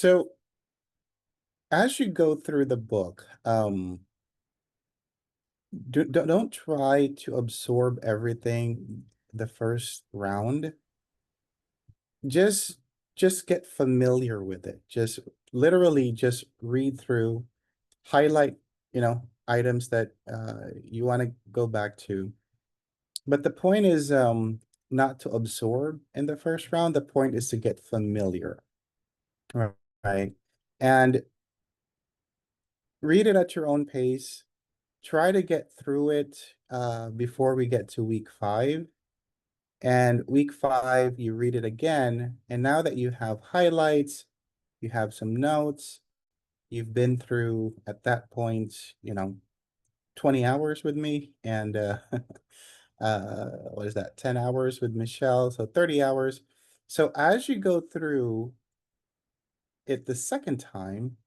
So as you go through the book, don't try to absorb everything the first round. Just just get familiar with it. Just literally just read through, highlight, items that you want to go back to. But the point is not to absorb in the first round. The point is to get familiar, right? And read it at your own pace. Try to get through it before we get to week 5. And week 5, you read it again. And now that you have highlights, you have some notes, you've been through at that point, 20 hours with me and what is that, 10 hours with Michelle, so 30 hours. So as you go through it the second time,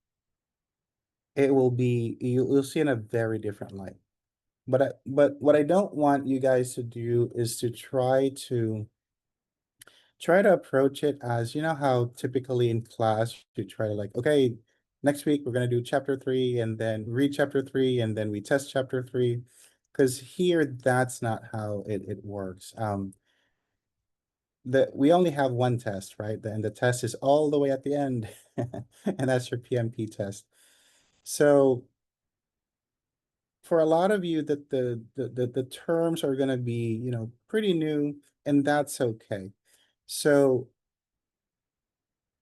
it will be you'll see in a very different light. But what I don't want you guys to do is to try to approach it as, you know how typically in class you try to, like, okay, next week we're going to do chapter 3 and then read chapter 3 and then we test chapter 3, because here that's not how it works. We only have one test, right? And the test is all the way at the end, and that's your PMP test. So for a lot of you, that the terms are going to be, pretty new, and that's okay. So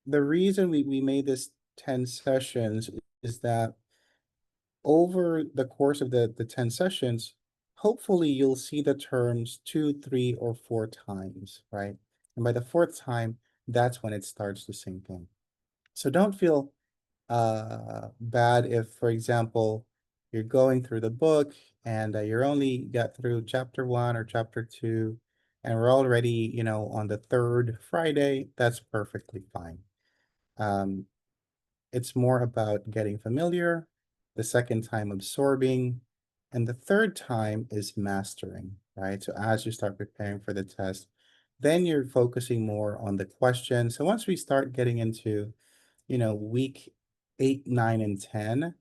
the reason we made this 10 sessions is that over the course of the 10 sessions, hopefully you'll see the terms 2, 3, or 4 times, right? And by the 4th time, that's when it starts to sink in. So don't feel bad if, for example, you're going through the book and you're only got through chapter 1 or chapter 2, and we're already, on the 3rd Friday. That's perfectly fine. It's more about getting familiar, the second time absorbing, and the third time is mastering, right? So as you start preparing for the test, then you're focusing more on the question. So once we start getting into, week 8, 9, and 10,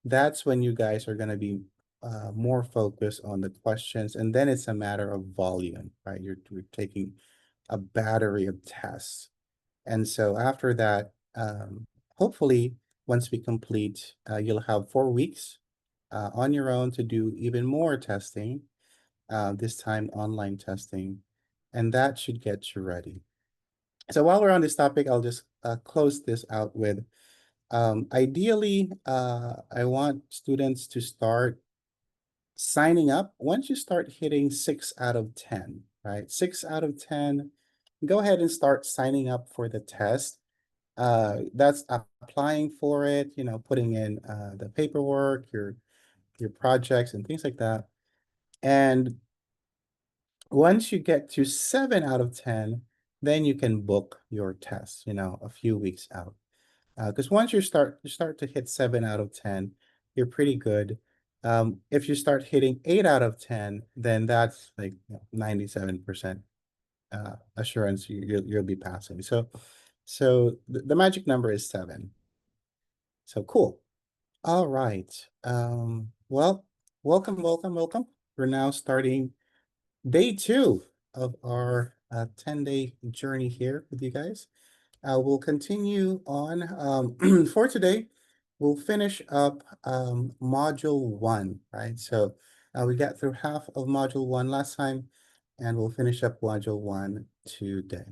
that's when you guys are going to be more focused on the questions. And then it's a matter of volume, right? You're taking a battery of tests. And so after that, hopefully, once we complete, you'll have 4 weeks on your own to do even more testing, this time online testing, and that should get you ready. So while we're on this topic, I'll just close this out with, ideally, I want students to start signing up once you start hitting 6 out of 10, right? 6 out of 10, go ahead and start signing up for the test. That's applying for it, putting in the paperwork, your projects and things like that. And once you get to 7 out of 10, then you can book your test, a few weeks out. Because once you start to hit 7 out of 10, you're pretty good. If you start hitting 8 out of 10, then that's like 97% assurance you'll be passing. So the magic number is 7. So cool. All right. Well, welcome, welcome, welcome. We're now starting day 2 of our 10-day journey here with you guys. We'll continue on. For today, we'll finish up module 1, right? So we got through half of module 1 last time, and we'll finish up module 1 today.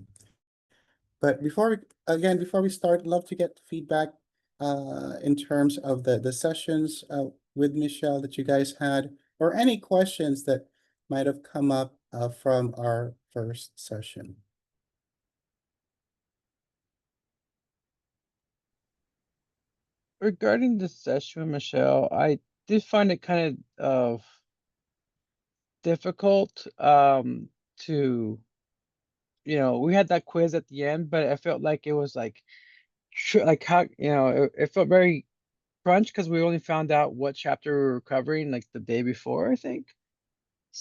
But before we start, I'd love to get feedback in terms of the sessions with Michelle that you guys had, or any questions that might have come up from our first session. Regarding the session with Michelle, I did find it kind of difficult to, we had that quiz at the end, but I felt like it was like how, it felt very crunch because we only found out what chapter we were covering like the day before, I think.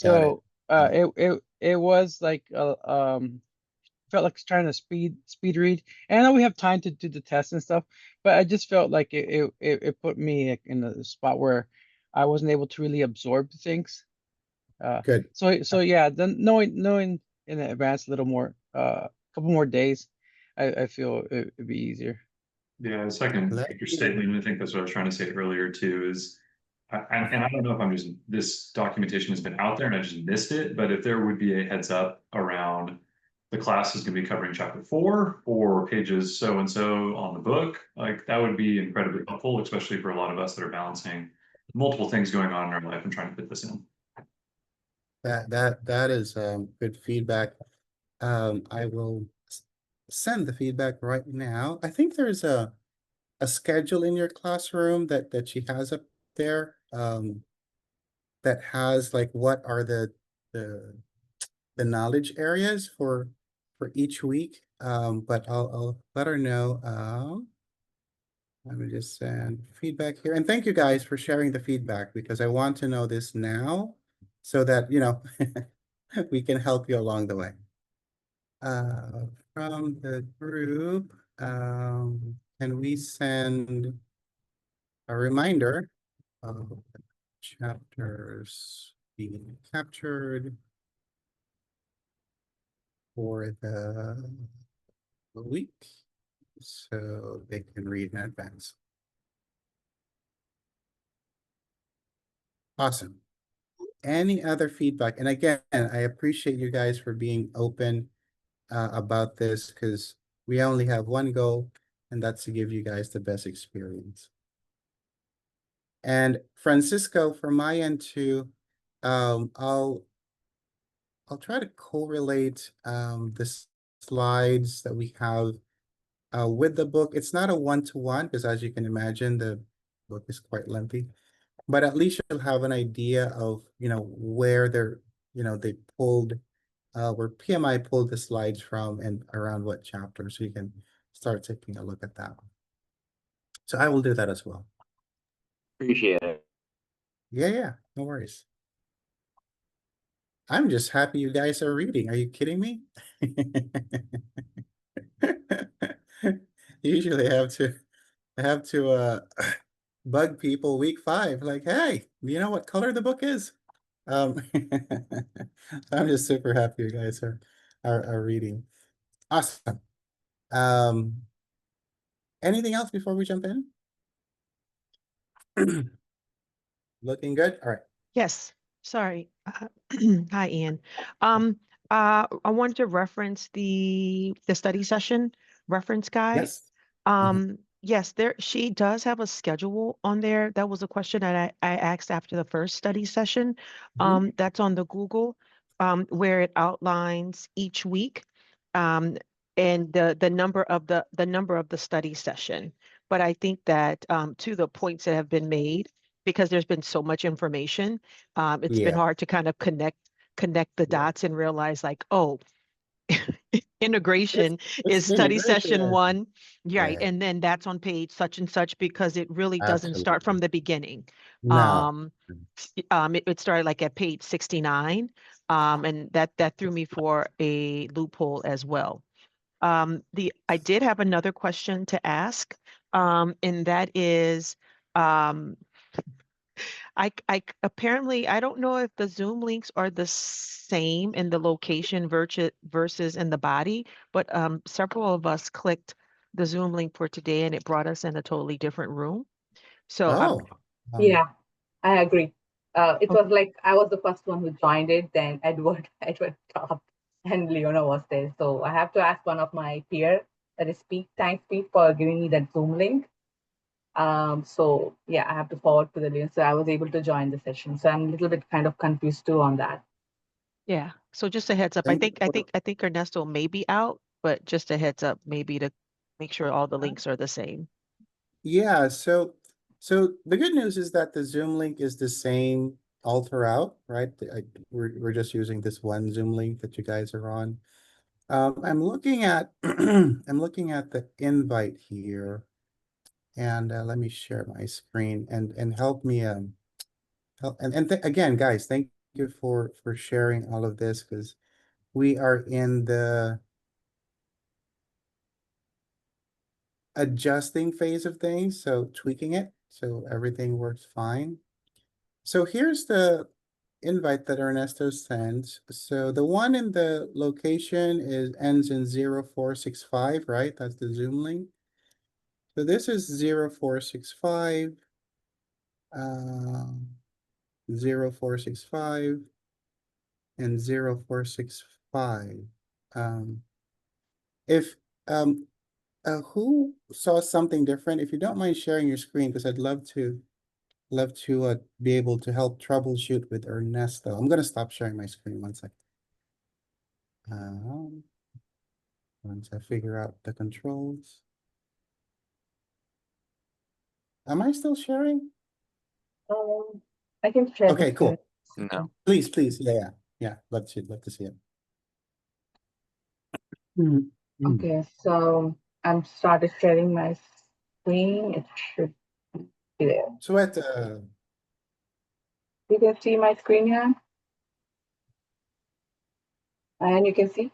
Got it. So it was like felt like trying to speed read. And I know we have time to do the test and stuff, but I just felt like it put me like, in a spot where I wasn't able to really absorb things. Good. So yeah, then knowing in advance a little more, couple more days, I feel it'd be easier. Yeah, the second Let your me- statement, I think that's what I was trying to say earlier too, is, and I don't know if I'm just, this documentation has been out there and I just missed it, but if there would be a heads up around the class is gonna be covering chapter 4 or pages so and so on the book, like that would be incredibly helpful, especially for a lot of us that are balancing multiple things going on in our life and trying to fit this in. That is good feedback. I will send the feedback right now. I think there's a schedule in your classroom that she has up there. That has like what are the the knowledge areas for each week. But I'll let her know. Let me just send feedback here. And thank you guys for sharing the feedback because I want to know this now so that, we can help you along the way. From the group, can we send a reminder of the chapters being captured for the week so they can read in advance? Awesome. Any other feedback? And again, I appreciate you guys for being open about this because we only have one goal, and that's to give you guys the best experience. And Francisco, from my end too, I'll try to correlate the slides that we have with the book. It's not a one-to-one because as you can imagine, the book is quite lengthy. But at least you'll have an idea of, where they pulled, where PMI pulled the slides from and around what chapter, so you can start taking a look at that. So I will do that as well. Appreciate it. Yeah, no worries. I'm just happy you guys are reading. Are you kidding me? Usually I have to bug people week 5, like, hey, you know what color the book is? I'm just super happy you guys are reading. Awesome. Anything else before we jump in? Looking good? All right. Yes, sorry. Hi, Ian. I wanted to reference the study session reference guide. Yes. Mhm. Yes, she does have a schedule on there. That was a question that I asked after the first study session. Mhm. That's on the Google, where it outlines each week, and the number of the study session. But I think that to the points that have been made, because there's been so much information, it's been Yeah. hard to kind of connect the Yeah. dots and realize like, oh, It's integration it's is study integration. session 1, right? Yeah, And then that's on page such and such because it really doesn't start absolutely. from the beginning. No. Um, it started like at page 69, and that threw me for a loophole as well. I did have another question to ask, and that is, um, apparently I don't know if the Zoom links are the same in the location versus in the body, but several of us clicked the Zoom link for today and it brought us in a totally different room. So Oh. Yeah, I agree. It oh, was like I was the first one who joined it, then Edward, Edward stopped, and Leona was there. So I have to ask one of my peer, that is Speak. Thanks, Speak, for giving me that Zoom link. So yeah, I have to forward to the link. So I was able to join the session. So I'm a little bit kind of confused too on that. yeah. So just a heads up. I Thank you think I for think I think Ernesto may be out, but just a heads up, maybe to make sure all the links are the same. Yeah, so the good news is that the Zoom link is the same all throughout, right? We're just using this one Zoom link that you guys are on. I'm looking at I'm looking at the invite here, and let me share my screen and help me help and again, guys, thank you for sharing all of this because we are in the adjusting phase of things, so tweaking it, so everything works fine. So here's the invite that Ernesto sent. So the one in the location ends in 0465, right? That's the Zoom link. So this is 0465, 0465, and 0465. If who saw something different, if you don't mind sharing your screen, because I'd love to be able to help troubleshoot with Ernesto. I'm gonna stop sharing my screen 1 second. Once I figure out the controls. Am I still sharing? I can share the Okay, cool. screen. No. Please, yeah. Love to see it. Okay, so I'm started sharing my screen. It should be there. So at You can see my screen here, and you can see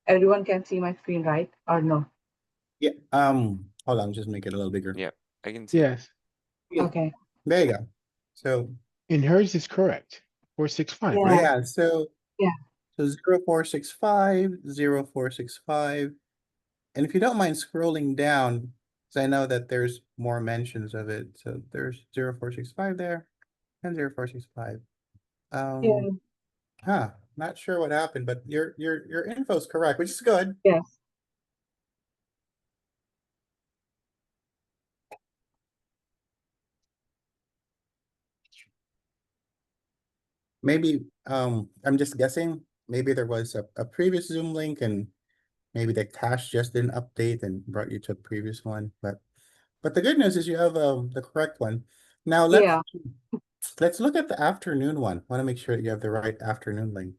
everyone can see my screen, right? Or no? yeah, hold on, just make it a little bigger. Yeah, I can see. Yes, Okay. There you go. So and hers is correct. 465, Yeah. right? yeah, so Yeah. so 0465, 0465. And if you don't mind scrolling down, because I know that there's more mentions of it. So there's 0465 there and 0465. Yeah. Not sure what happened, but your info is correct, which is good. Yes. Maybe I'm just guessing. Maybe there was a previous Zoom link and maybe the cache just didn't update and brought you to a previous one. But the good news is you have the correct one. Now Yeah. let's look at the afternoon one. Want to make sure that you have the right afternoon link.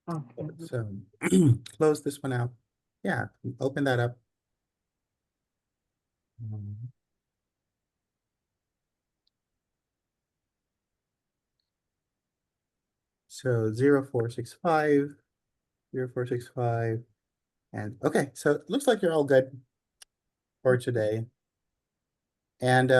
Okay. So close this one out. Yeah, open that up. So 0465, 0465, and okay, so it looks like you're all good for today. And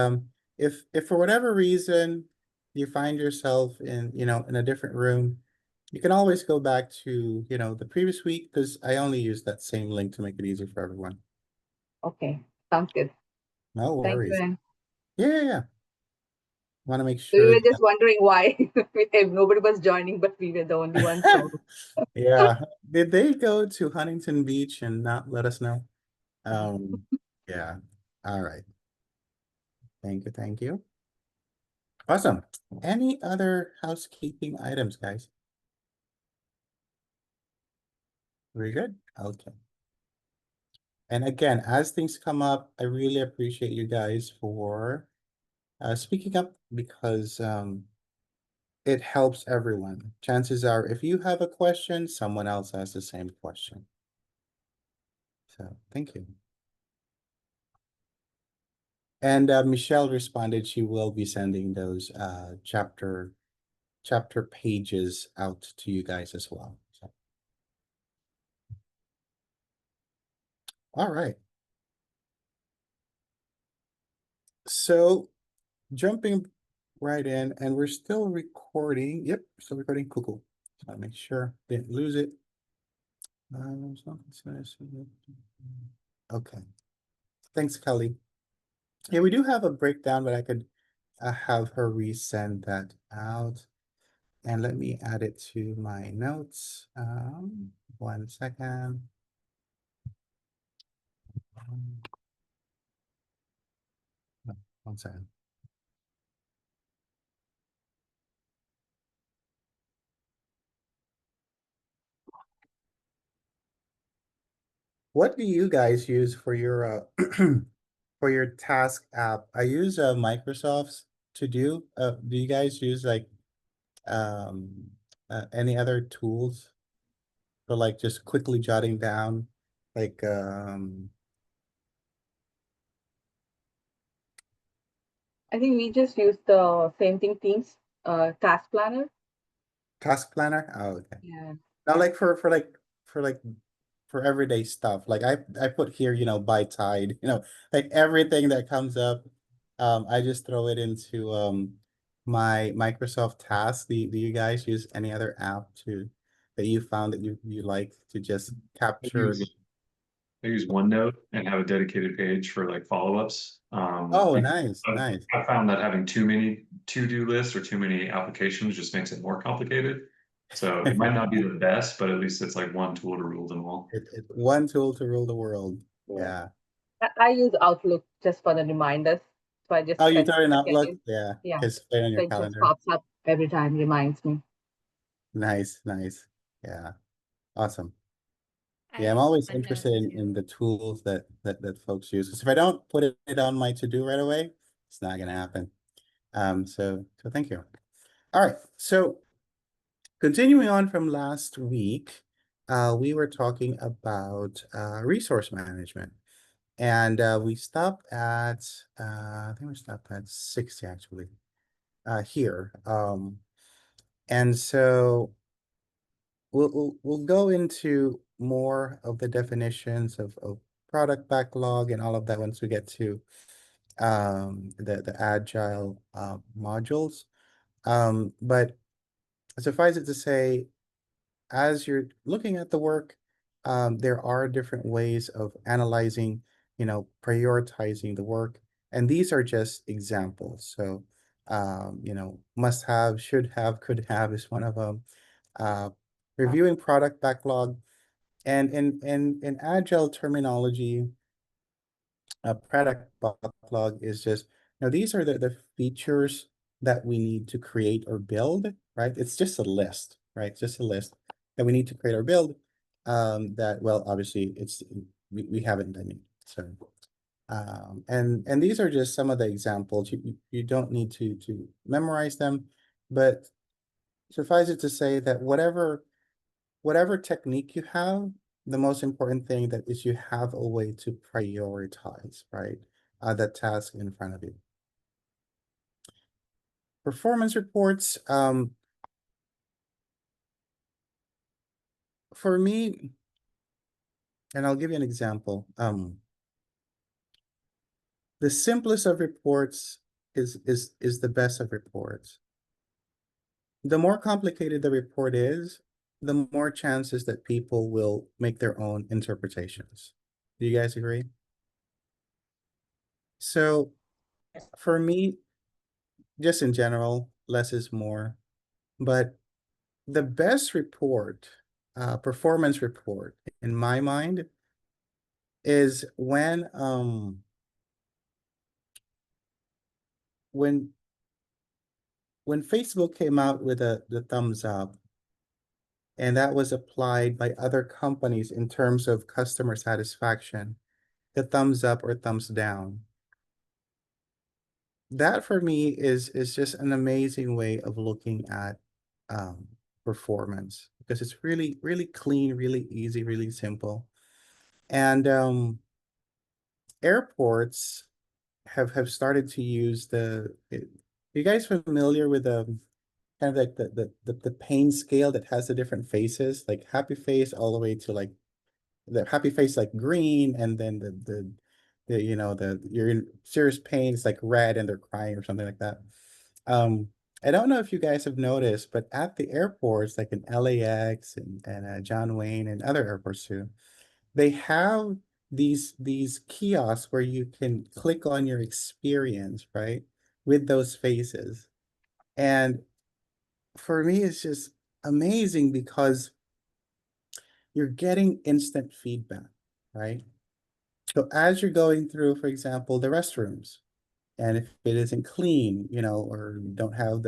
if for whatever reason you find yourself in a different room, you can always go back to the previous week, because I only use that same link to make it easier for everyone. Okay. Sounds good. No Thank you, worries. Anne. Yeah. Want to make We sure were just wondering why nobody was joining, but we were the only ones. So yeah. Did they go to Huntington Beach and not let us know? Yeah. All right. Thank you. Awesome. Any other housekeeping items, guys? Very good. Okay. And again, as things come up, I really appreciate you guys for speaking up, because it helps everyone. Chances are, if you have a question, someone else has the same question. So thank you. And Michelle responded she will be sending those chapter pages out to you guys as well. So. All right. So jumping right in, and we're still recording. Yep, still recording. Cool. So make sure didn't lose it. Okay. Thanks, Kelly. Yeah, we do have a breakdown, but I could have her resend that out. And let me add it to my notes. 1 second. No, 1 second. What do you guys use for your for your task app? I use Microsoft's To Do. Do you guys use like any other tools for like just quickly jotting down like I think we just use the same thing, Teams, task planner. task planner? Oh, okay. Yeah. Now like for like for everyday stuff. Like I put here, by Tide, like everything that comes up, I just throw it into my Microsoft Tasks. Do you guys use any other app that you found that you like to just capture? I use OneNote and have a dedicated page for like follow-ups. Oh, nice, I've, nice. I found that having too many to-do lists or too many applications just makes it more complicated. So it might not be the best, but at least it's like one tool to rule them all. One tool to rule the world. Yeah. Yeah. I use Outlook just for the reminders. So I just Oh, you set throw in the Outlook? schedule. Yeah. Yeah. It's right on So your it just calendar. pops up every time, reminds me. Nice, nice. Yeah. Awesome. I Yeah, I'm use always OneNote interested in too. the tools that folks use. Because if I don't put it on my to-do right away, it's not gonna happen. So thank you. All right. So continuing on from last week, we were talking about resource management. And we stopped at I think we stopped at 60 actually here. And so we'll go into more of the definitions of product backlog and all of that once we get to the agile modules. But suffice it to say, as you're looking at the work, there are different ways of analyzing, prioritizing the work. And these are just examples. So, must have, should have, could have is one of them. Uh, reviewing product backlog. And in agile terminology, a product backlog is just, these are the features that we need to create or build, right? It's just a list, right? Just a list that we need to create or build. That, well, obviously we haven't done it. So, and these are just some of the examples. You don't need to memorize them, but suffice it to say that whatever technique you have, the most important thing that is you have a way to prioritize, right? The task in front of you. Performance reports, for me, and I'll give you an example. The simplest of reports is the best of reports. The more complicated the report is, the more chances that people will make their own interpretations. Do you guys agree? So for me, just in general, less is more. But the best report, performance report, in my mind, is when when Facebook came out with the thumbs up, and that was applied by other companies in terms of customer satisfaction, the thumbs up or thumbs down. That for me is just an amazing way of looking at um, performance, because it's really, really clean, really easy, really simple. And airports have started to use you guys familiar with kind of like the pain scale that has the different faces, like happy face all the way to like the happy face like green, and then you're in serious pain, it's like red and they're crying or something like that. I don't know if you guys have noticed, but at the airports, like in LAX and John Wayne and other airports too, they have these kiosks where you can click on your experience, right? With those faces. And for me, it's just amazing because you're getting instant feedback, right? So as you're going through, for example, the restrooms, and if it isn't clean, or you don't have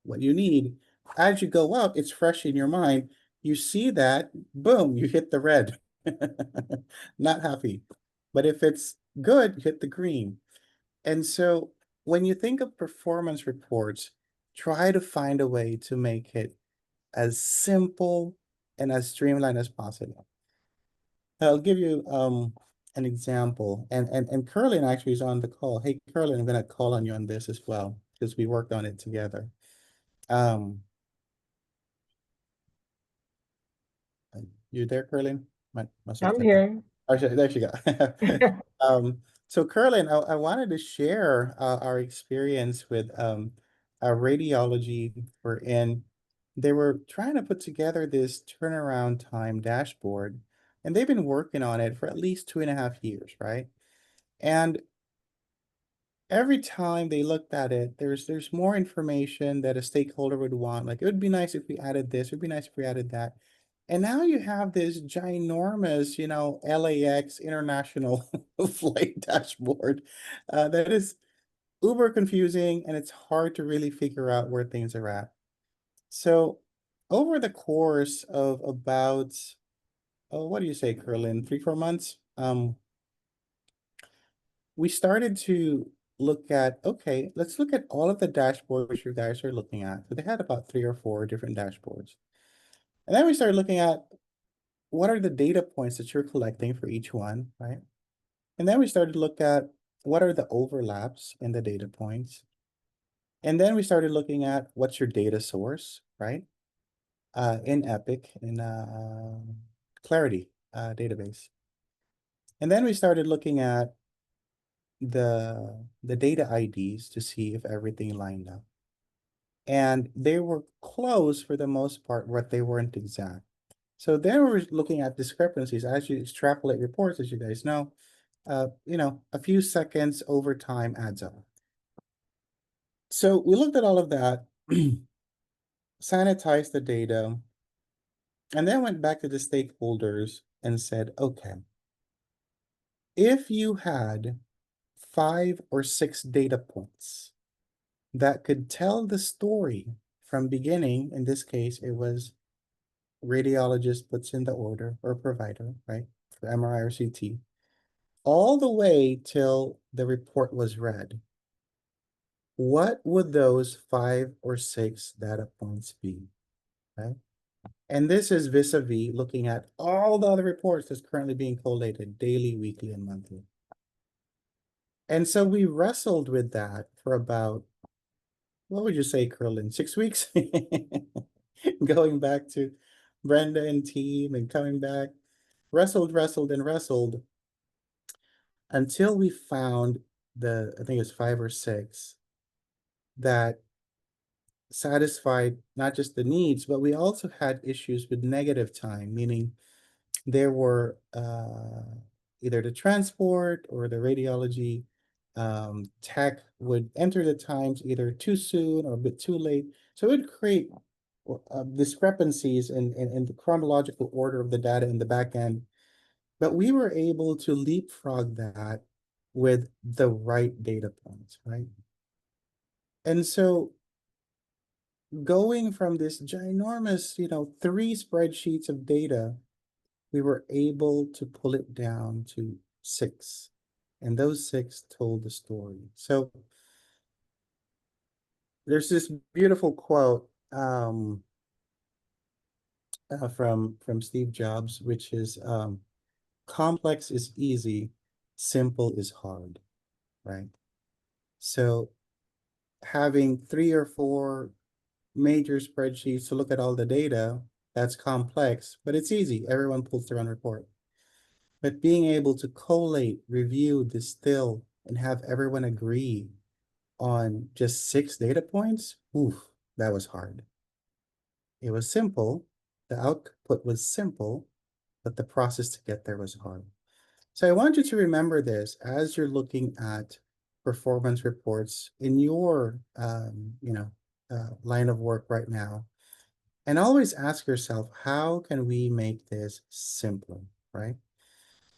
what you need, as you go up, it's fresh in your mind. You see that, boom, you hit the red. Not happy. But if it's good, you hit the green. And so when you think of performance reports, try to find a way to make it as simple and as streamlined as possible. I'll give you an example. And Curlin actually is on the call. Hey, Curlin, I'm gonna call on you on this as well, because we worked on it together. Um, You there, Curlin? Must have I'm stepped out. here. Oh, there she go. So Curlin, I wanted to share our experience with our radiology we're in. They were trying to put together this turnaround time dashboard, and they've been working on it for at least 2.5 years, right? And every time they looked at it, there's more information that a stakeholder would want. Like, it would be nice if we added this, it would be nice if we added that. And now you have this ginormous, LAX international flight dashboard that is uber confusing, and it's hard to really figure out where things are at. So over the course of about, oh, what do you say, Curlin, 3, 4 months? We started to look at, okay, let's look at all of the dashboards you guys are looking at. So they had about 3 or 4 different dashboards. And then we started looking at what are the data points that you're collecting for each one, right? And then we started to look at what are the overlaps in the data points. And then we started looking at what's your data source, right? In Epic, in Clarity database. And then we started looking at the data IDs to see if everything lined up. And they were close for the most part, but they weren't exact. So then we're looking at discrepancies. As you extrapolate reports, as you guys know, a few seconds over time adds up. So we looked at all of that, sanitized the data, and then went back to the stakeholders and said, okay, if you had 5 or 6 data points that could tell the story from beginning, in this case, it was radiologist puts in the order or provider, right, for MRI or CT, all the way till the report was read, what would those 5 or 6 data points be, right? And this is vis-a-vis looking at all the other reports that's currently being collated daily, weekly, and monthly. And so we wrestled with that for about, what would you say, Curlin, 6 weeks? Going back to Brenda and team and coming back, wrestled until we found I think it's 5 or 6 that satisfied not just the needs, but we also had issues with negative time, meaning there were either the transport or the radiology tech would enter the times either too soon or a bit too late. So it would create discrepancies in the chronological order of the data in the back end. But we were able to leapfrog that with the right data points, right? And so going from this ginormous, 3 spreadsheets of data, we were able to pull it down to 6. And those 6 told the story. So there's this beautiful quote from Steve Jobs, which is complex is easy, simple is hard, right? So having 3 or 4 major spreadsheets to look at all the data, that's complex, but it's easy. Everyone pulls their own report. But being able to collate, review, distill, and have everyone agree on just 6 data points, oof, that was hard. It was simple. The output was simple, but the process to get there was hard. So I want you to remember this as you're looking at performance reports in your, line of work right now. And always ask yourself, how can we make this simpler, right?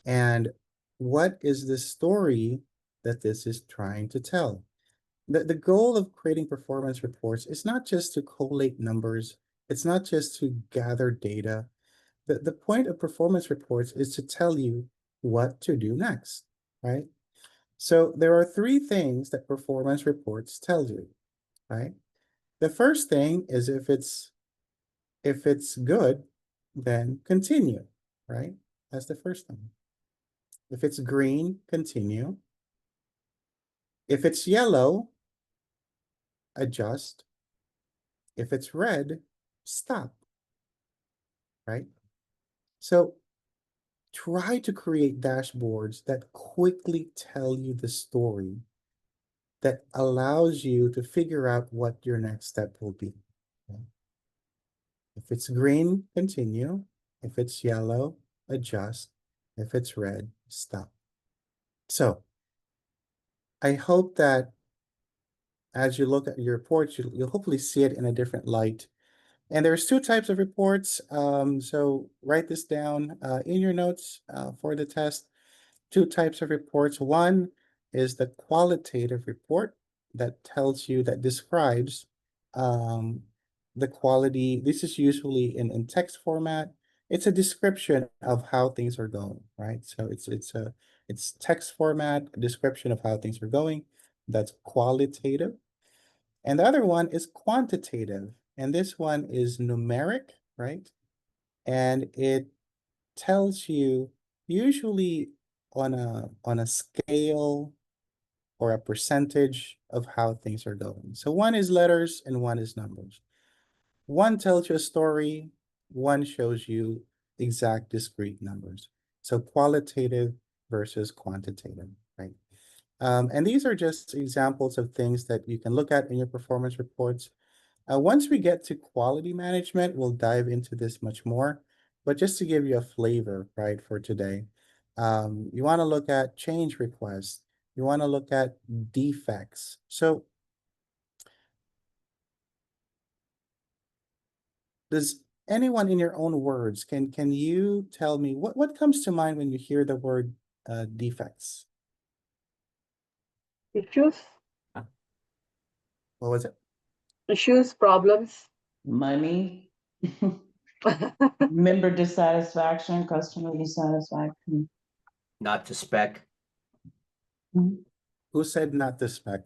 And what is the story that this is trying to tell? The goal of creating performance reports is not just to collate numbers. It's not just to gather data. The point of performance reports is to tell you what to do next, right? So there are 3 things that performance reports tell you, right? The first thing is if it's good, then continue, right? That's the first thing. If it's green, continue. If it's yellow, adjust. If it's red, stop, right? So try to create dashboards that quickly tell you the story that allows you to figure out what your next step will be. Okay? If it's green, continue. If it's yellow, adjust. If it's red, stop. So I hope that as you look at your reports, you'll hopefully see it in a different light. And there's two types of reports. So write this down in your notes for the test. Two types of reports. One is the qualitative report that tells you, that describes the quality. This is usually in text format. It's a description of how things are going, right? So it's text format, a description of how things are going. That's qualitative. And the other one is quantitative. And this one is numeric, right? And it tells you usually on a scale or a percentage of how things are going. So one is letters and one is numbers. One tells you a story, one shows you exact discrete numbers. So qualitative versus quantitative, right? And these are just examples of things that you can look at in your performance reports. Once we get to quality management, we'll dive into this much more. But just to give you a flavor, right, for today, you want to look at change requests. You want to look at defects. So does anyone, in your own words, can you tell me what comes to mind when you hear the word defects? Issues, What was it? issues, problems. Money, member dissatisfaction, customer dissatisfaction. Not to spec. Who said not to spec?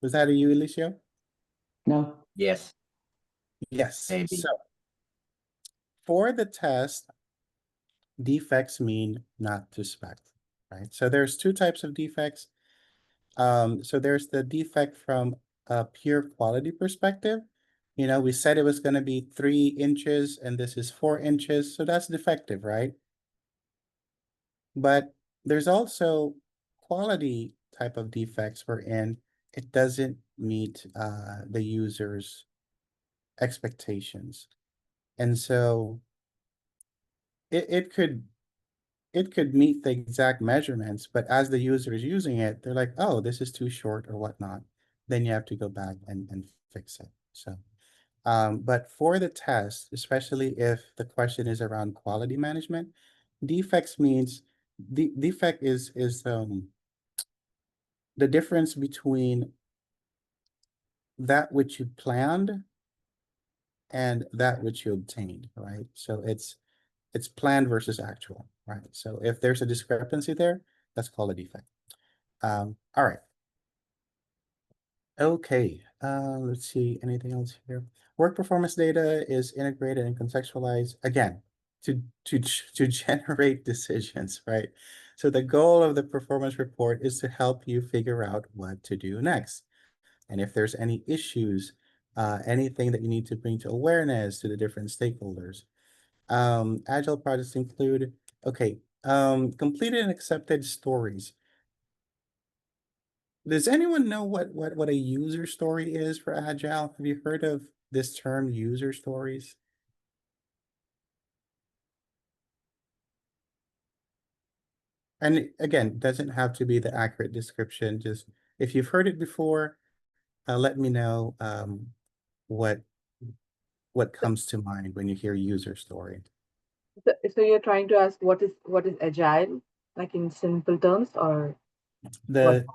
Was that a you, Alicia? No, Yes. Yes. Maybe. So for the test, defects mean not to spec, right? So there's two types of defects. So there's the defect from a pure quality perspective. You know, we said it was going to be 3 inches and this is 4 inches. So that's defective, right? But there's also quality type of defects wherein it doesn't meet the user's expectations. And so it could meet the exact measurements, but as the user is using it, they're like, oh, this is too short or whatnot. Then you have to go back and fix it. So, but for the test, especially if the question is around quality management, defects means defect is the difference between that which you planned and that which you obtained, right? So it's planned versus actual, right? So if there's a discrepancy there, that's called a defect. All right. Okay, let's see, anything else here? Work performance data is integrated and contextualized, again, to generate decisions, right? So the goal of the performance report is to help you figure out what to do next. And if there's any issues, anything that you need to bring to awareness to the different stakeholders. Agile projects include, okay, completed and accepted stories. Does anyone know what a user story is for Agile? Have you heard of this term, user stories? And again, it doesn't have to be the accurate description. Just if you've heard it before, let me know what comes to mind when you hear user story. So you're trying to ask what is agile, like in simple terms, or what?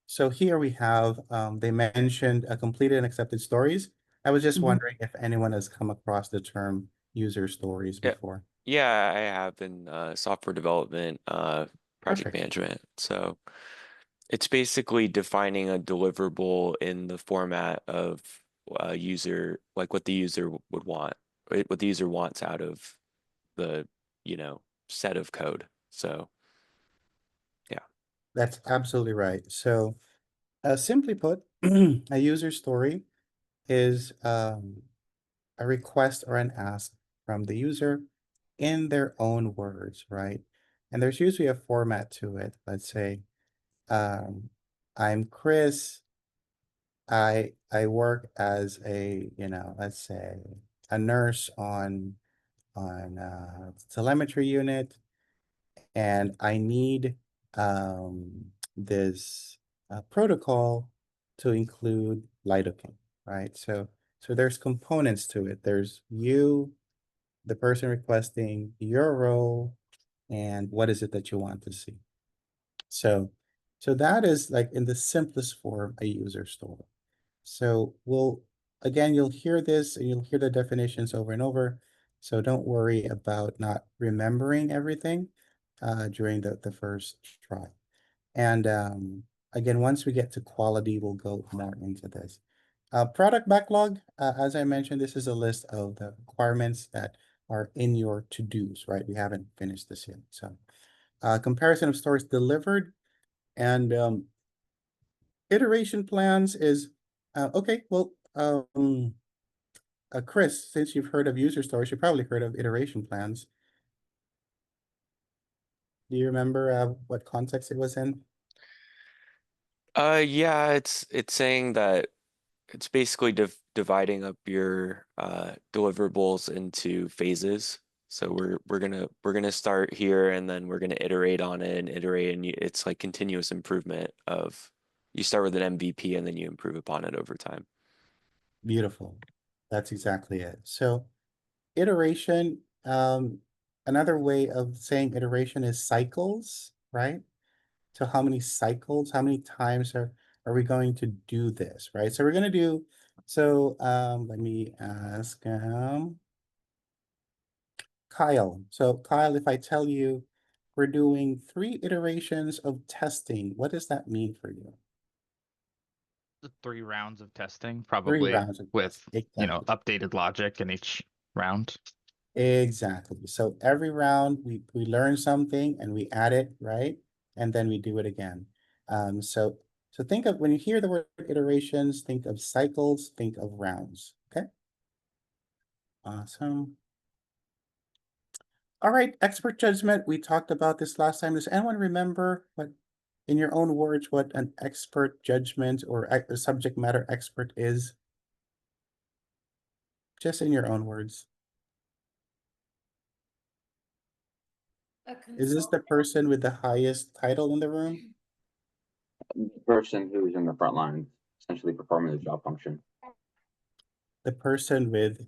So here we have they mentioned completed and accepted stories. I was just Mhm. wondering if anyone has come across the term user stories Yeah. before. Yeah, I have in software development, project Perfect. management. So it's basically defining a deliverable in the format of a user, like what the user would want, right? What the user wants out of the, set of code. So yeah. That's absolutely right. So simply put, a user story is a request or an ask from the user in their own words, right? And there's usually a format to it. Let's say, I'm Chris. I work as a, let's say a nurse on telemetry unit, and I need this protocol to include lidocaine, right? So there's components to it. There's you, the person requesting, your role, and what is it that you want to see. So that is like in the simplest form a user story. So again, you'll hear this and you'll hear the definitions over and over. So don't worry about not remembering everything during the first try. And again, once we get to quality, we'll go more into this. Product backlog, as I mentioned, this is a list of the requirements that are in your to-dos, right? We haven't finished this yet. So comparison of stores delivered and iteration plans is, okay, well, Chris, since you've heard of user stories, you've probably heard of iteration plans. Do you remember what context it was in? Yeah, it's saying that it's basically dividing up your deliverables into phases. So we're gonna start here and then we're gonna iterate on it and iterate, and it's like continuous improvement of you start with an MVP and then you improve upon it over time. Beautiful. That's exactly it. So iteration, another way of saying iteration is cycles, right? So how many cycles, how many times are we going to do this, right? So we're going to do, so let me ask Kyle. So Kyle, if I tell you we're doing 3 iterations of testing, what does that mean for you? 3 rounds of testing, 3 probably rounds of with, testing. updated logic in each round. Exactly. So every round we learn something and we add it, right? And then we do it again. So think of, when you hear the word iterations, think of cycles, think of rounds. Okay. Awesome. All right, expert judgment. We talked about this last time. Does anyone remember what, in your own words, what an expert judgment or a subject matter expert is? Just in your own words. Is this the person with the highest title in the room? Person who's in the front line, essentially performing the job function. The person with,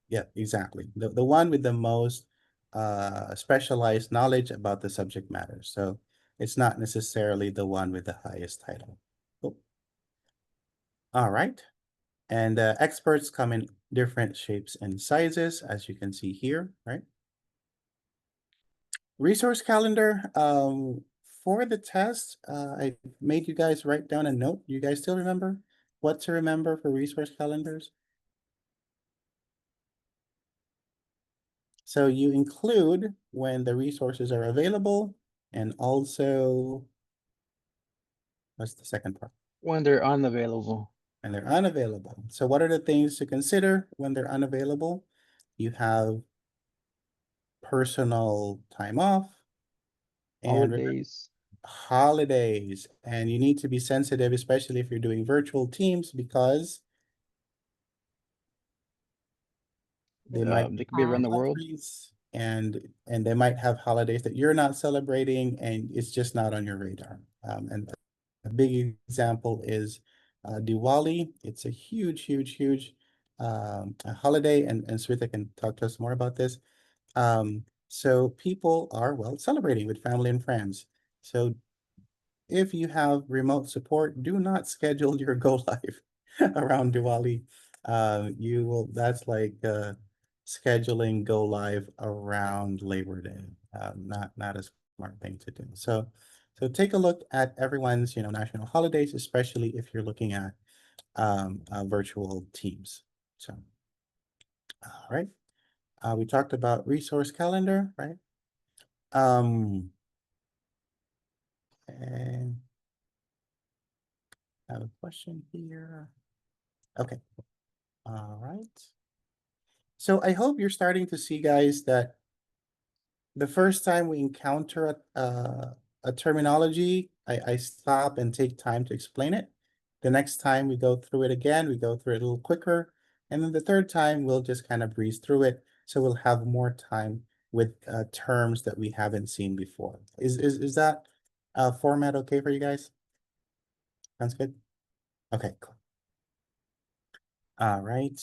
yeah, exactly. The one with the most specialized knowledge about the subject matter. So it's not necessarily the one with the highest title. Cool. All right. And experts come in different shapes and sizes, as you can see here, right? Resource calendar. For the test, I made you guys write down a note. You guys still remember what to remember for resource calendars? So you include when the resources are available, and also, what's the second part? When they're unavailable. And they're unavailable. So what are the things to consider when they're unavailable? You have personal time off and holidays, and you need to be sensitive, especially if you're doing virtual teams, because they might They could be around the world. and they might have holidays that you're not celebrating, and it's just not on your radar. And a big example is Diwali. It's a huge, huge, huge a holiday, and Sweta can talk to us more about this. So people are, well, celebrating with family and friends. So if you have remote support, do not schedule your go live around Diwali. That's like scheduling go live around Labor Day. Not a smart thing to do. So take a look at everyone's, national holidays, especially if you're looking at virtual teams. So, all right. We talked about resource calendar, right? And I have a question here. Okay. All right. So I hope you're starting to see, guys, that the first time we encounter a terminology, I stop and take time to explain it. The next time we go through it again, we go through it a little quicker. And then the third time, we'll just kind of breeze through it. So we'll have more time with terms that we haven't seen before. Is that format okay for you guys? Sounds good? Okay, cool. All right.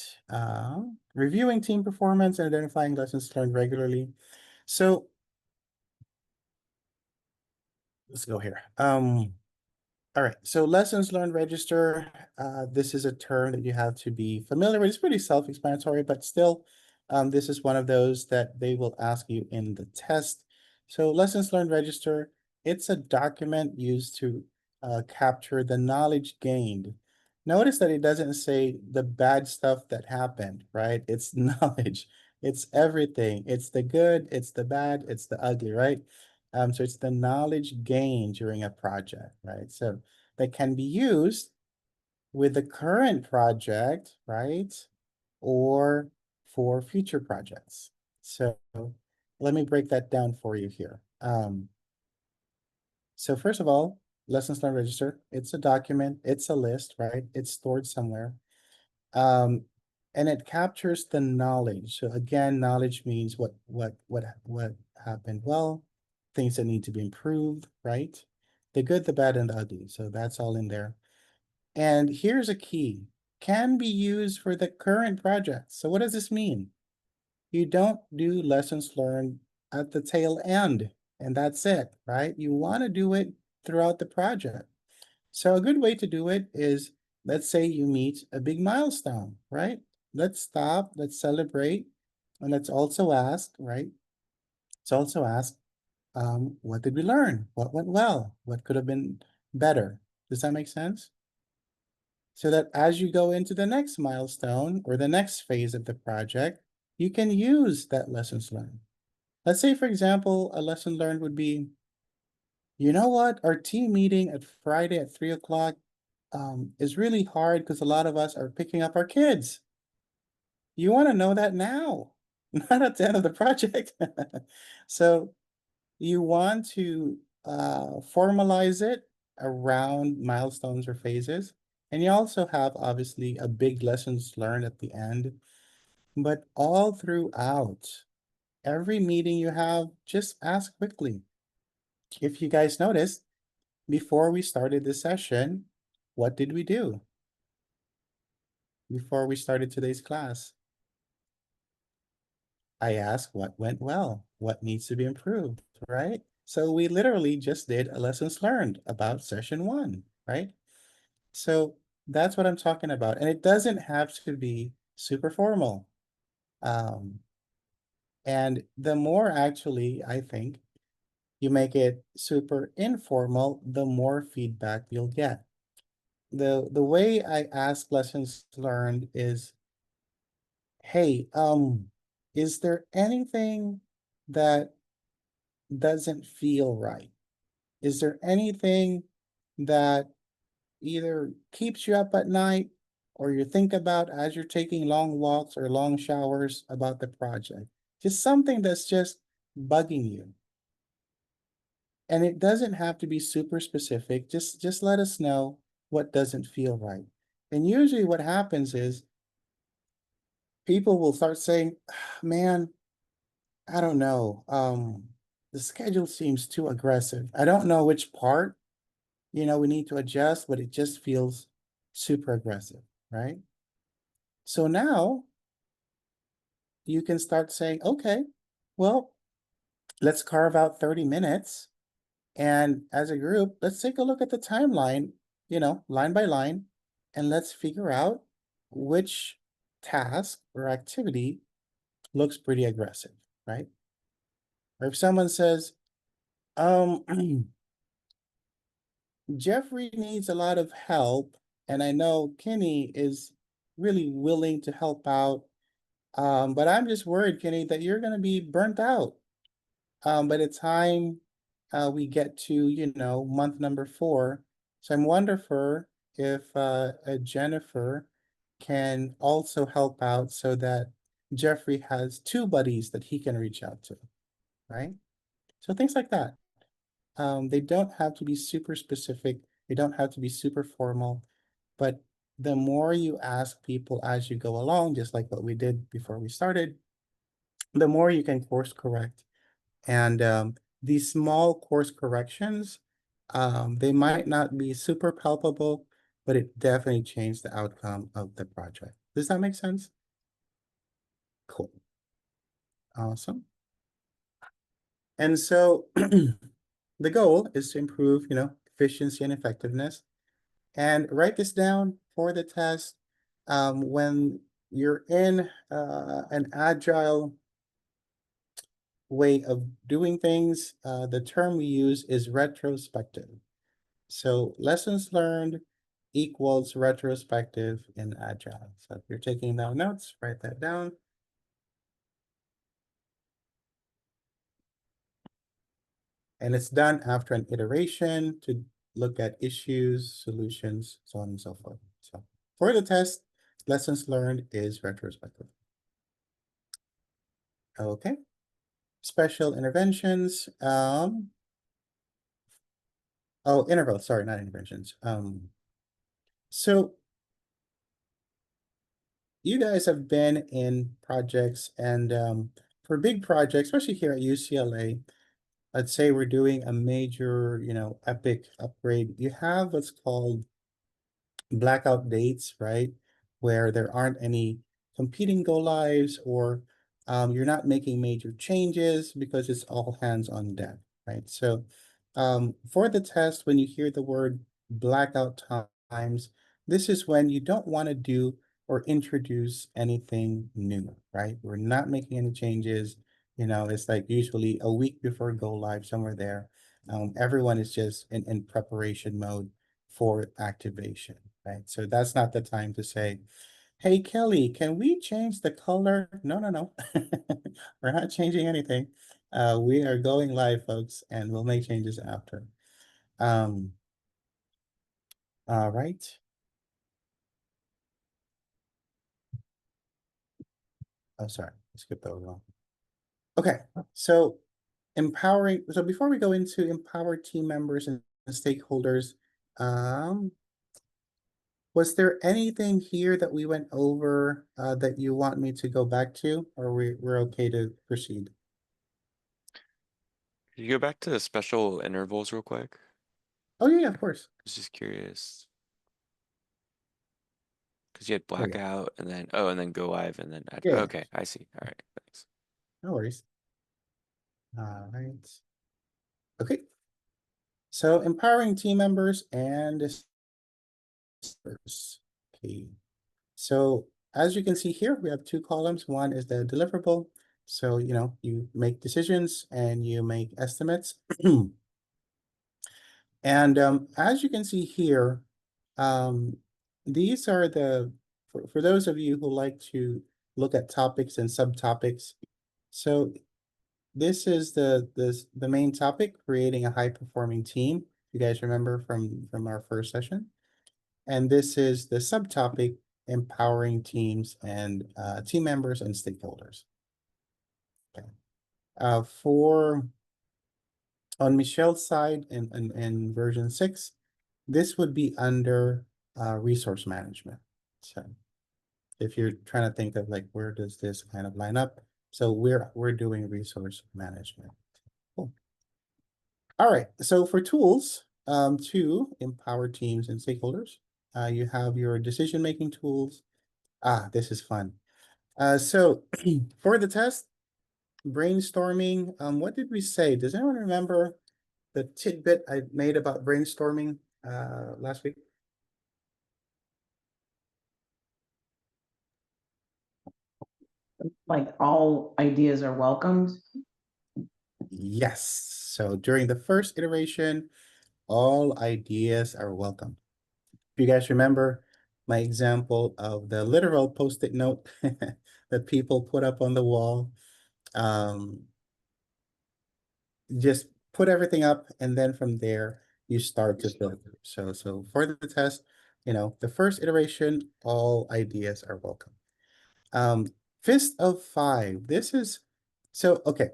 Reviewing team performance and identifying lessons learned regularly. So let's go here. All right, so lessons learned register. This is a term that you have to be familiar with. It's pretty self-explanatory, but still, this is one of those that they will ask you in the test. So lessons learned register, it's a document used to capture the knowledge gained. Notice that it doesn't say the bad stuff that happened, right? It's knowledge. It's everything. It's the good, it's the bad, it's the ugly, right? So it's the knowledge gained during a project, right? So that can be used with the current project, right? Or for future projects. So let me break that down for you here. So first of all, lessons learned register, it's a document, it's a list, right? It's stored somewhere. And it captures the knowledge. So again, knowledge means what happened well, things that need to be improved, right? The good, the bad, and the ugly. So that's all in there. And here's a key, can be used for the current project. So what does this mean? You don't do lessons learned at the tail end, and that's it, right? You want to do it throughout the project. So a good way to do it is, let's say you meet a big milestone, right? Let's stop, let's celebrate, and let's also ask, right? Let's also ask, what did we learn? What went well? What could have been better? Does that make sense? So that as you go into the next milestone or the next phase of the project, you can use that lessons learned. Let's say, for example, a lesson learned would be, you know what, our team meeting at Friday at 3 o'clock is really hard because a lot of us are picking up our kids. You want to know that now, not at the end of the project. So you want to formalize it around milestones or phases. And you also have obviously a big lessons learned at the end, but all throughout every meeting you have, just ask quickly. If you guys noticed, before we started this session, what did we do? Before we started today's class, I asked what went well, what needs to be improved, right? So we literally just did a lessons learned about session 1, right? So that's what I'm talking about. And it doesn't have to be super formal. And the more actually, I think, you make it super informal, the more feedback you'll get. The way I ask lessons learned is, hey, is there anything that doesn't feel right? Is there anything that either keeps you up at night or you think about as you're taking long walks or long showers about the project? Just something that's just bugging you. And it doesn't have to be super specific. Just let us know what doesn't feel right. And usually what happens is people will start saying, man, I don't know. The schedule seems too aggressive. I don't know which part, we need to adjust, but it just feels super aggressive, right? So now you can start saying, okay, well, let's carve out 30 minutes. And as a group, let's take a look at the timeline, line by line, and let's figure out which task or activity looks pretty aggressive, right? Or if someone says, Jeffrey needs a lot of help, and I know Kenny is really willing to help out. But I'm just worried, Kenny, that you're gonna be burnt out. By the time we get to, month number 4. So I'm wondering if Jennifer can also help out so that Jeffrey has 2 buddies that he can reach out to, right? So things like that. They don't have to be super specific. They don't have to be super formal, but the more you ask people as you go along, just like what we did before we started, the more you can course correct. And these small course corrections, they might not be super palpable, but it definitely changed the outcome of the project. Does that make sense? Cool. Awesome. And so the goal is to improve, efficiency and effectiveness. And write this down for the test. When you're in an agile way of doing things, the term we use is retrospective. So lessons learned equals retrospective in agile. So if you're taking down notes, write that down. And it's done after an iteration to look at issues, solutions, so on and so forth. So for the test, lessons learned is retrospective. Okay. Special interventions. Intervals, sorry, not interventions. So you guys have been in projects, and for big projects, especially here at UCLA, let's say we're doing a major, epic upgrade. You have what's called blackout dates, right? Where there aren't any competing go lives, or you're not making major changes because it's all hands on deck, right? So for the test, when you hear the word blackout times, this is when you don't want to do or introduce anything new, right? We're not making any changes. It's like usually a week before go live, somewhere there. Everyone is just in preparation mode for activation, right? So that's not the time to say, hey, Kelly, can we change the color? No, no, no. We're not changing anything. We are going live, folks, and we'll make changes after. All right. Oh, sorry, skip over one. Okay, so empowering. So before we go into empower team members and stakeholders, was there anything here that we went over that you want me to go back to, or we're okay to proceed? Can you go back to the special intervals real quick? Oh yeah, of course. I was just curious. Because you had There we go. blackout and then go live and then Yeah. okay, I see. All right, thanks. No worries. All right. Okay. So empowering team members and okay. So as you can see here, we have 2 columns. One is the deliverable. So, you make decisions and you make estimates. And as you can see here, these are for those of you who like to look at topics and subtopics. So this is the main topic, creating a high-performing team. You guys remember from our first session. And this is the subtopic, empowering teams and team members and stakeholders. Okay. On Michelle's side in version 6, this would be under resource management. So if you're trying to think of like, where does this kind of line up? So we're doing resource management. Cool. All right, so for tools to empower teams and stakeholders, you have your decision-making tools. This is fun. So for the test, brainstorming, what did we say? Does anyone remember the tidbit I made about brainstorming last week? Like all ideas are welcomed. Yes. So during the first iteration, all ideas are welcome. If you guys remember my example of the literal post-it note that people put up on the wall, just put everything up, and then from there you start to filter. So for the test, the first iteration, all ideas are welcome. Fist of Five. This is so okay.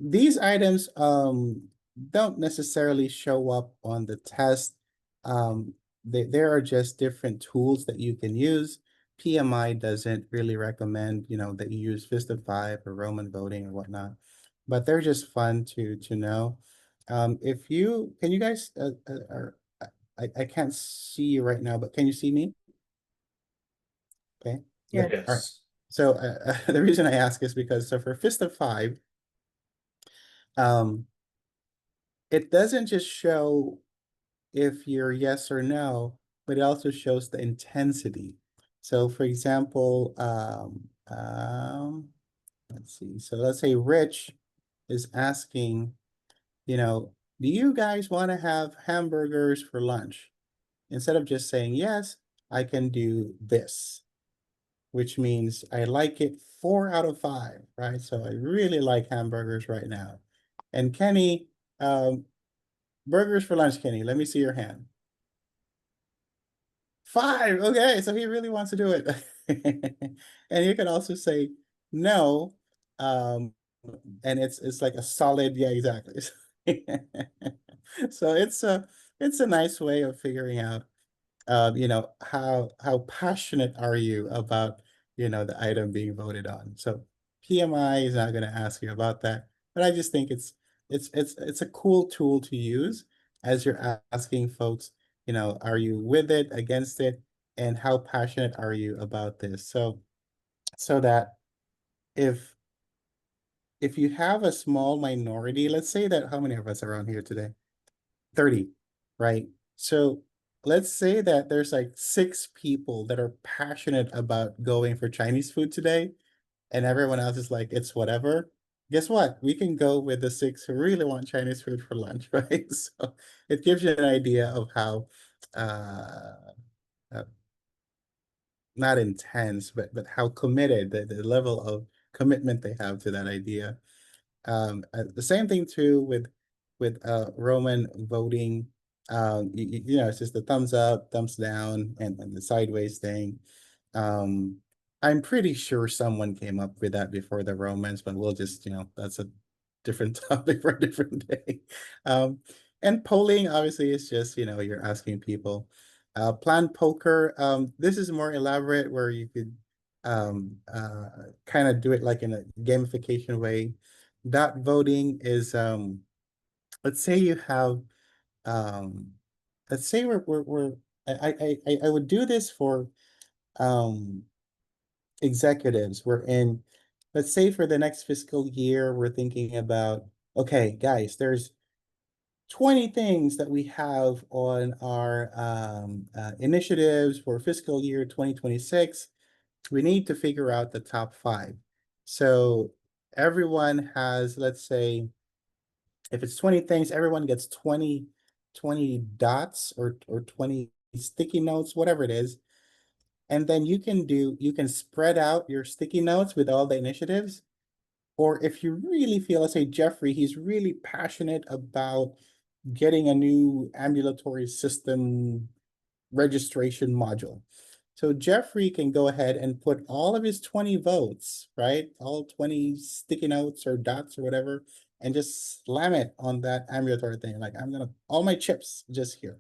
These items don't necessarily show up on the test. There are just different tools that you can use. PMI doesn't really recommend, that you use Fist of Five or Roman voting or whatnot, but they're just fun to know. If you can you guys I can't see you right now, but can you see me? Okay. Yes. All right. So the reason I ask is because for Fist of Five, um, it doesn't just show if you're yes or no, but it also shows the intensity. So for example, let's see. So let's say Rich is asking, do you guys want to have hamburgers for lunch? Instead of just saying yes, I can do this, which means I like it 4 out of 5, right? So I really like hamburgers right now. And Kenny, burgers for lunch, Kenny, let me see your hand. 5, okay, so he really wants to do it. And you can also say no, and it's like a solid, yeah, exactly. So it's a nice way of figuring out how passionate are you about, the item being voted on. So PMI is not going to ask you about that, but I just think it's a cool tool to use as you're asking folks, are you with it, against it, and how passionate are you about this? So that if you have a small minority, let's say that how many of us are on here today? 30, right? So let's say that there's like 6 people that are passionate about going for Chinese food today, and everyone else is like, it's whatever. Guess what? We can go with the 6 who really want Chinese food for lunch, right? So it gives you an idea of how uh, uh not intense, but how committed, the level of commitment they have to that idea. The same thing too with Roman voting. It's just the thumbs up, thumbs down, and the sideways thing. Um, I'm pretty sure someone came up with that before the Romans, but we'll just, that's a different topic for a different day. And polling obviously is just, you're asking people. Plan poker, this is more elaborate where you could kind of do it like in a gamification way. Dot voting is let's say you have um let's say we're I would do this for um executives. We're in, let's say for the next fiscal year, we're thinking about, okay, guys, there's 20 things that we have on our initiatives for fiscal year 2026. We need to figure out the top 5. So everyone has, let's say, if it's 20 things, everyone gets 20 dots or 20 sticky notes, whatever it is. And then you can spread out your sticky notes with all the initiatives. Or if you really feel, let's say Jeffrey, he's really passionate about getting a new ambulatory system registration module. So Jeffrey can go ahead and put all of his 20 votes, right? All 20 sticky notes or dots or whatever, and just slam it on that ambulatory thing. Like all my chips just here.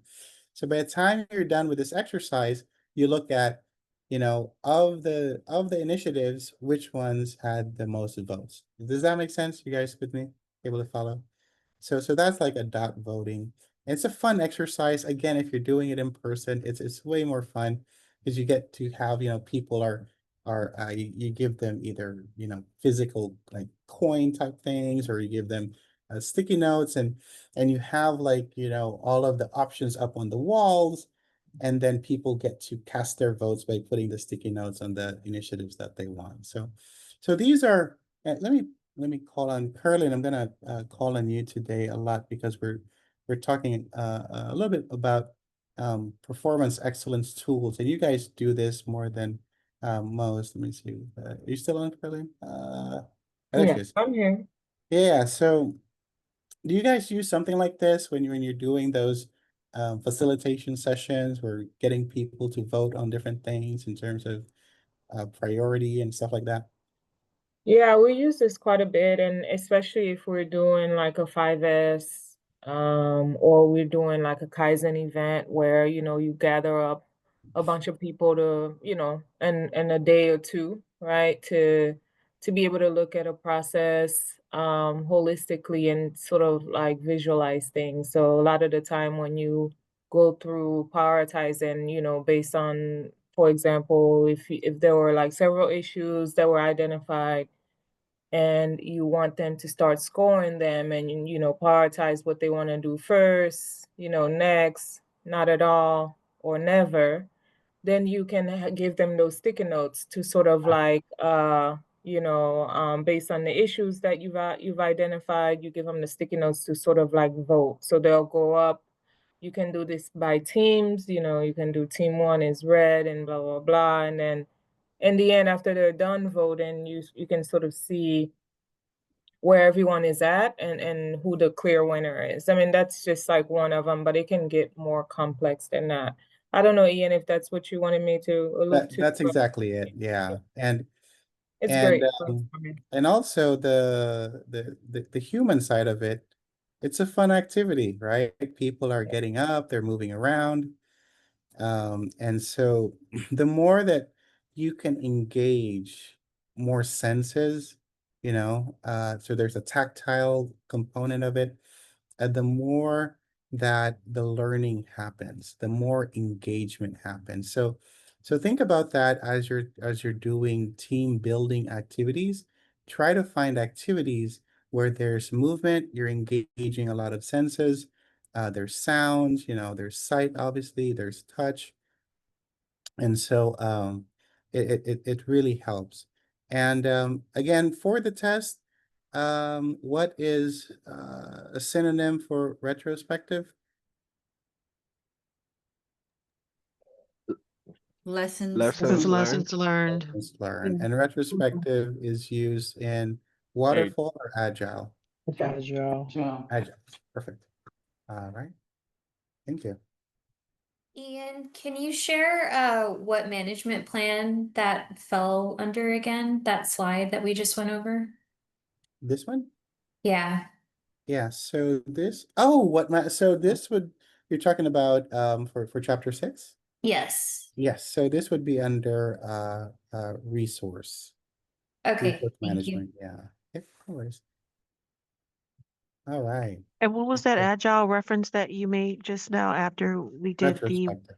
So by the time you're done with this exercise, you look at, of the initiatives, which ones had the most votes. Does that make sense? You guys with me? Able to follow? So that's like a dot voting. It's a fun exercise. Again, if you're doing it in person, it's way more fun because you get to have, people you give them either, physical like coin type things, or you give them sticky notes, and you have like, all of the options up on the walls, and then people get to cast their votes by putting the sticky notes on the initiatives that they want. So these are, let me call on Curly, and I'm gonna call on you today a lot because we're talking a little bit about performance excellence tools, and you guys do this more than most. Let me see. Are you still on, Curly? There she is. I'm here. Yeah. So, do you guys use something like this when you're doing those facilitation sessions, where getting people to vote on different things in terms of priority and stuff like that? Yeah, we use this quite a bit, and especially if we're doing like a 5S, or we're doing like a Kaizen event where, you gather up a bunch of people to, in a day or two, right? To be able to look at a process holistically and sort of like visualize things. So a lot of the time when you go through prioritizing, based on, for example, if there were like several issues that were identified and you want them to start scoring them and prioritize what they want to do first, next, not at all, or never, then you can give them those sticky notes to sort of like based on the issues that you've identified, you give them the sticky notes to sort of like vote. So they'll go up. You can do this by teams, you can do team 1 is red and blah blah blah, and then in the end, after they're done voting, you can sort of see where everyone is at and who the clear winner is. I mean, that's just like one of them, but it can get more complex than that. I don't know, Ian, if that's what you wanted me to allude to. That's but exactly it. Yeah. It's And great. and also the human side of it, it's a fun activity, right? People are getting up, they're moving around. And so the more that you can engage more senses, so there's a tactile component of it, and the more that the learning happens, the more engagement happens. So think about that as you're doing team building activities. Try to find activities where there's movement, you're engaging a lot of senses. There's sounds, there's sight, obviously, there's touch. And so it really helps. And again, for the test, what is a synonym for retrospective? Lessons Lessons lessons learned. learned. Lessons learned. And retrospective is used in waterfall or agile? Agile. Agile. Perfect. All right. Thank you. Ian, can you share what management plan that fell under again? That slide that we just went over? This one? Yeah. Yeah, so so this would, you're talking about for chapter 6? Yes. Yes, so this would be under resource Okay, thank you. management. Yeah. Yep, no worries. All right. And what was that Okay. agile reference that you made just now after we did the, Retrospective.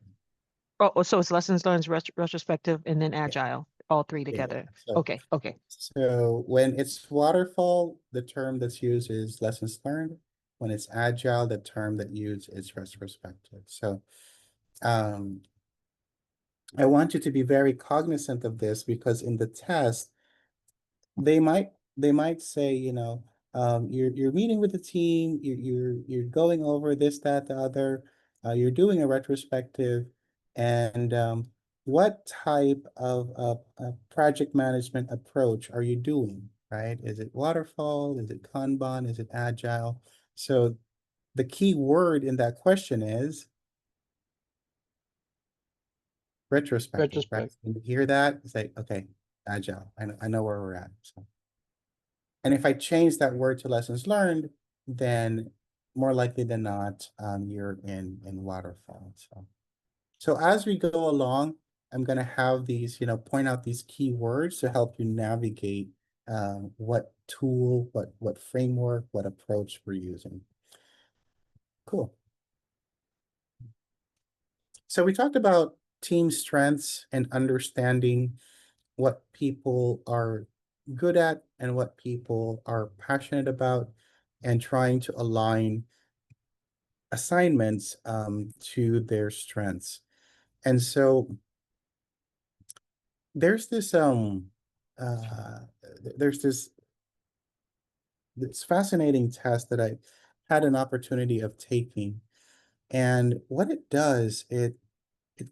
so it's lessons learned, retrospective, and then Yeah. agile, all three Yeah, yeah. together. So, Okay. so when it's waterfall, the term that's used is lessons learned. When it's agile, the term that used is retrospective. So I want you to be very cognizant of this because in the test, they might say, you're meeting with the team, you're going over this, that, the other, you're doing a retrospective, and what type of a project management approach are you doing, right? Is it waterfall? Is it Kanban? Is it agile? So the key word in that question is retrospective, right? Retrospect. When you hear that, it's like, okay, agile. I know where we're at. So. And if I change that word to lessons learned, then more likely than not, you're in waterfall. So as we go along, I'm going to have these, point out these key words to help you navigate what tool, what framework, what approach we're using. Cool. So we talked about team strengths and understanding what people are good at and what people are passionate about, and trying to align assignments to their strengths. And so there's this uh, there's this fascinating test that I had an opportunity of taking, and what it does, it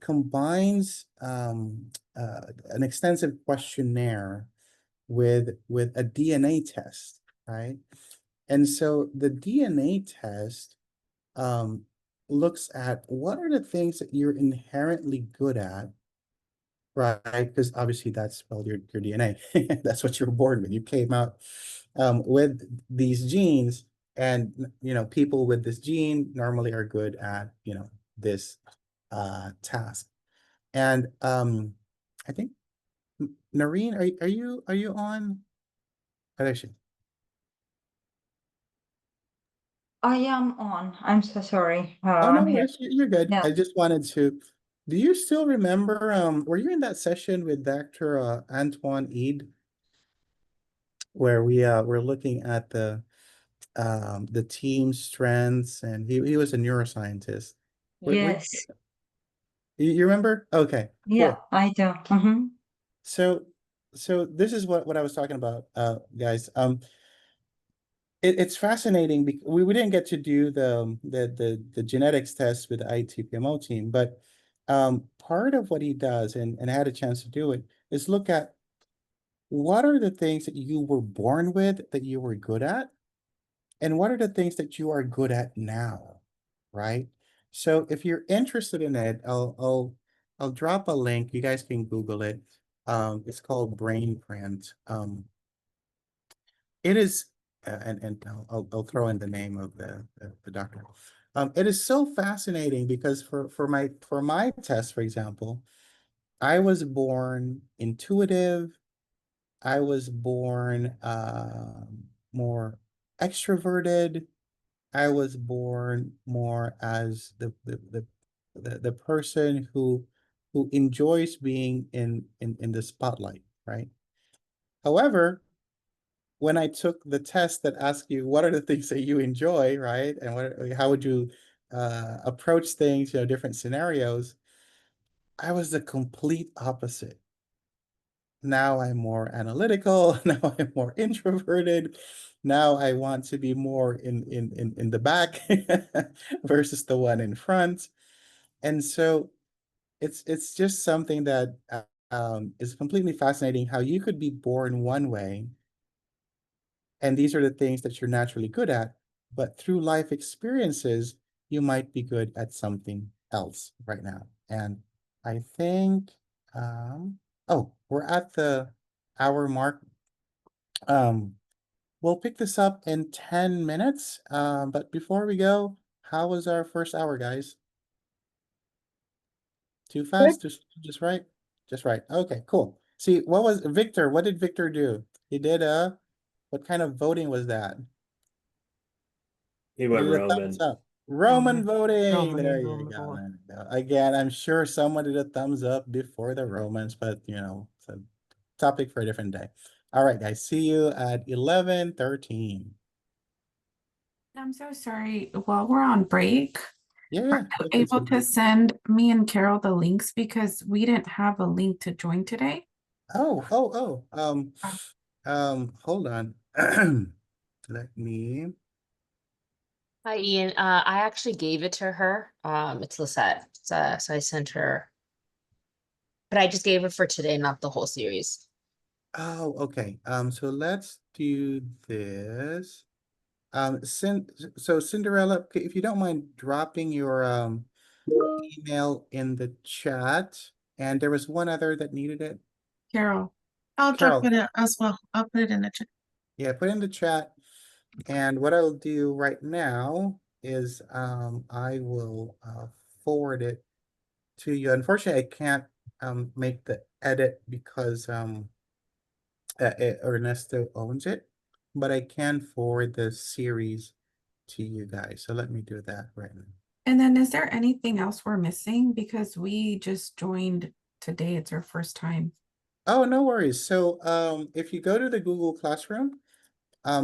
combines an extensive questionnaire with a DNA test, right? And so the DNA test looks at what are the things that you're inherently good at right? Because obviously that's, well, your DNA. That's what you're born with. You came out with these genes, and people with this gene normally are good at this task. And I think Noreen, are you on? Actually, I am on. I'm so sorry. oh no, I'm here. you're good. Yeah. I just wanted to. Do you still remember? Were you in that session with Dr. Antoine Eid, where we were looking at the team strengths, and he was a neuroscientist. Yes. You remember? Okay, Yeah, cool. I do. Mm-hmm. So this is what I was talking about, guys. It's fascinating because we didn't get to do the genetics test with the ITPMO team, but part of what he does, and I had a chance to do it, is look at what are the things that you were born with that you were good at, and what are the things that you are good at now, right? So if you're interested in it, I'll drop a link. You guys can Google it. It's called Brain Print. It is, and I'll throw in the name of the doctor. It is so fascinating because for my test, for example, I was born intuitive. I was born more extroverted. I was born more as the person who enjoys being in the spotlight, right? However, when I took the test that asks you what are the things that you enjoy, right? And how would you approach things, different scenarios, I was the complete opposite. Now I'm more analytical. Now I'm more introverted. Now I want to be more in the back versus the one in front. And so it's just something that is completely fascinating how you could be born one way, and these are the things that you're naturally good at, but through life experiences, you might be good at something else right now. And I think, oh, we're at the hour mark. We'll pick this up in 10 minutes. But before we go, how was our first hour, guys? Too fast? Just right? Just right. Okay, cool. See, what did Victor do? He did what kind of voting was that? He went Did a thumbs Roman. up. Roman voting. Roman There and you Roman go. board. There you go. Again, I'm sure someone did a thumbs up before the Romans, but it's a topic for a different day. All right, guys. See you at 11:13. I'm so sorry. While we're on break, Yeah, are you yeah. able to send me and Carol the links because we didn't have a link to join today? Oh. Hold on. Let me. Hi, Ian. I actually gave it to her. It's Lisette. So I sent her, but I just gave it for today, not the whole series. Oh, okay. So let's do this. So Cinderella, if you don't mind dropping your email in the chat, and there was one other that needed it. Carol. I'll drop Carol, it as well. I'll put it in the chat. yeah, put it in the chat. And what I'll do right now is I will forward it to you. Unfortunately, I can't make the edit because Ernesto owns it, but I can forward the series to you guys. So let me do that right now. And then is there anything else we're missing? Because we just joined today. It's our first time. Oh, no worries. So if you go to the Google Classroom,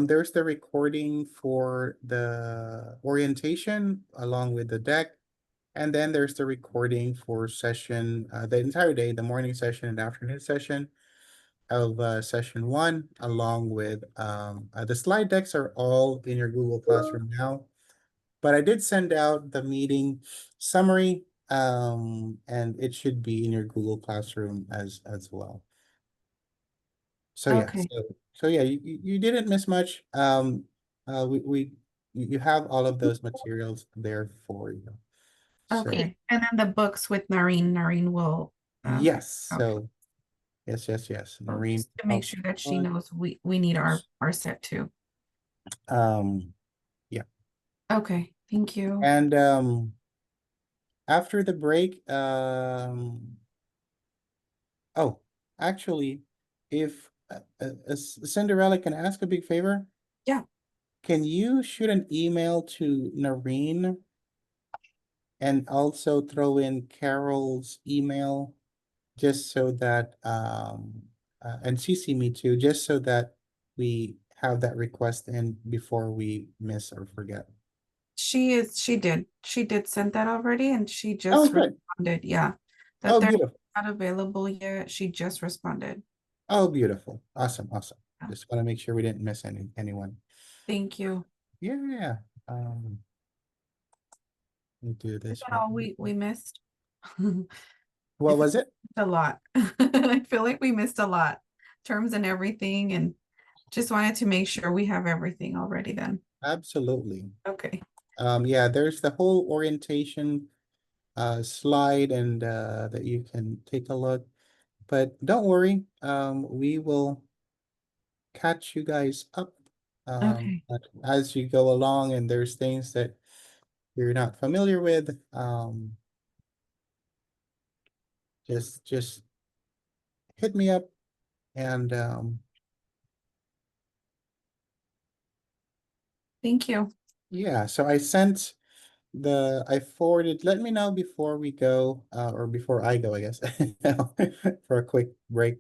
there's the recording for the orientation along with the deck. And then there's the recording for session, the entire day, the morning session and afternoon session of session 1, along with the slide decks are all in your Google Classroom now. But I did send out the meeting summary, and it should be in your Google Classroom as well. So yeah, Okay. so yeah, you didn't miss much. You have all of those materials there for you. So, Okay. And then the books with Noreen will Yes, Okay. so, yes, So Noreen. just to make sure that she knows we need our set too. Um, Okay, thank you. and, after the break, oh, actually, if, Cinderella, can I ask a big favor? Yeah. Can you shoot an email to Noreen and also throw in Carol's email just so that, and CC me too, just so that we have that request in before we miss or forget. She did send that already and she Oh, just good. responded, yeah. That Oh, they're beautiful. not available yet. She just responded. Oh, beautiful. Awesome. Yeah. Just want to make sure we didn't miss anyone. Thank you. Yeah. Let me do Is this that right. all we missed? What was it? A lot. I feel like we missed a lot. Terms and everything, and just wanted to make sure we have everything already then. Absolutely. Okay. Yeah, there's the whole orientation slide and that you can take a look. But don't worry, we will catch you guys up Okay. as you go along, and there's things that you're not familiar with. Just hit me up and Thank you. yeah, so I forwarded, let me know before we go, or before I go, I guess, for a quick break.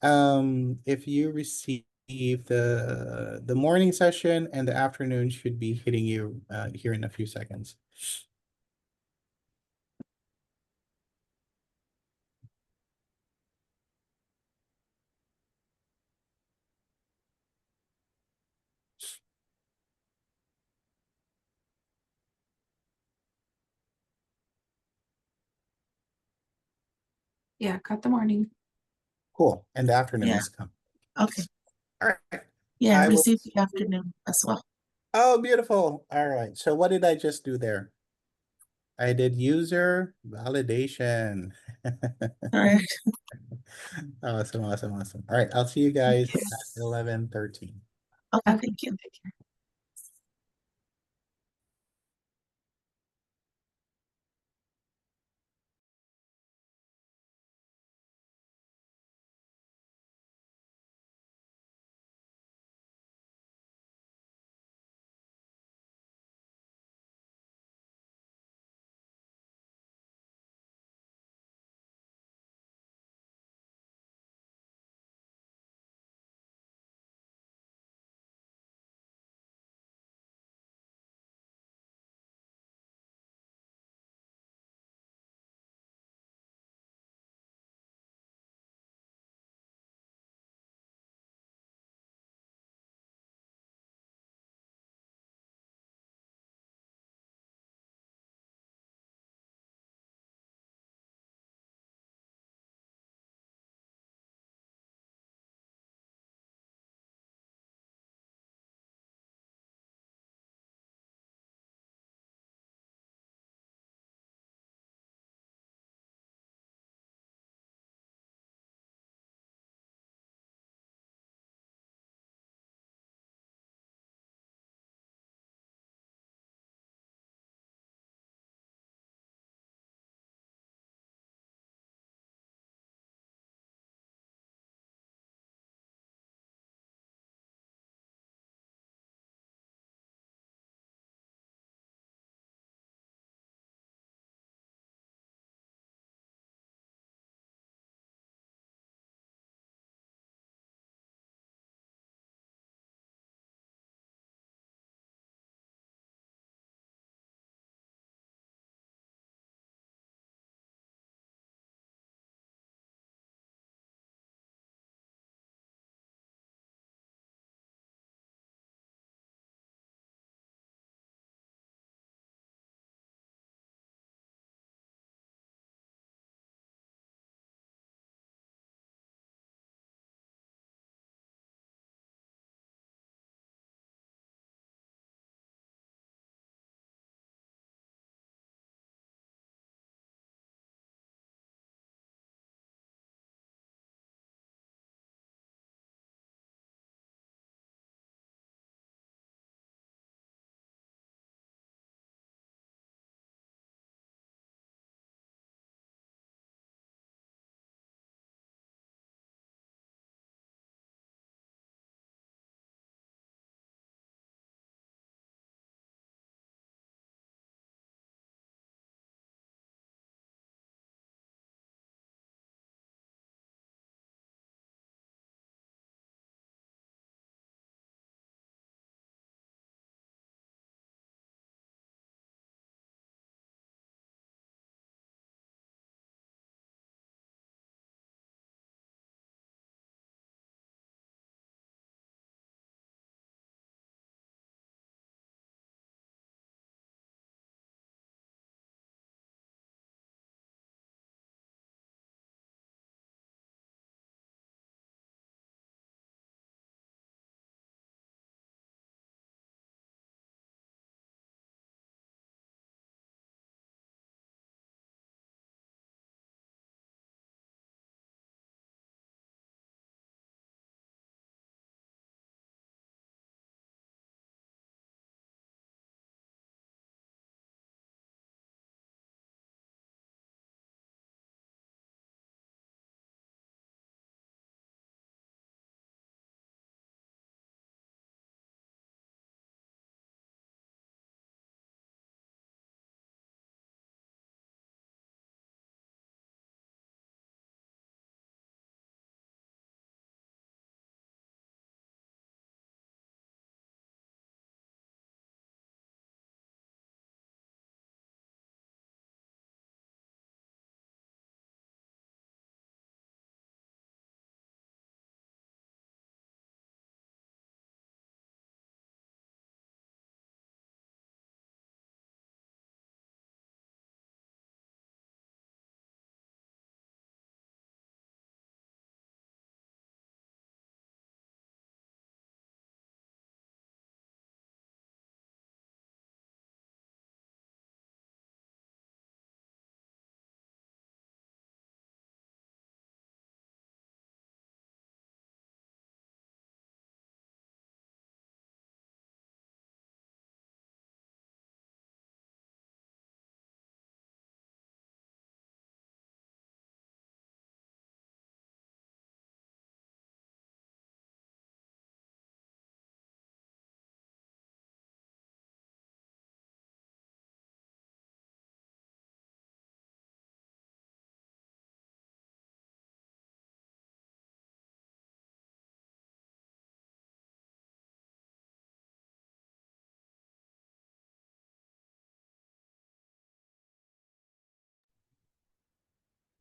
If you receive the morning session, and the afternoon should be hitting you here in a few seconds. Yeah, cut the morning. Cool, and the afternoon Yeah. is coming. Okay. All right. Yeah, I will. received the afternoon as well. Oh, beautiful. All right. So what did I just do there? I did user validation. All right. Awesome. All right. I'll see you guys at 11:13. Okay, thank you.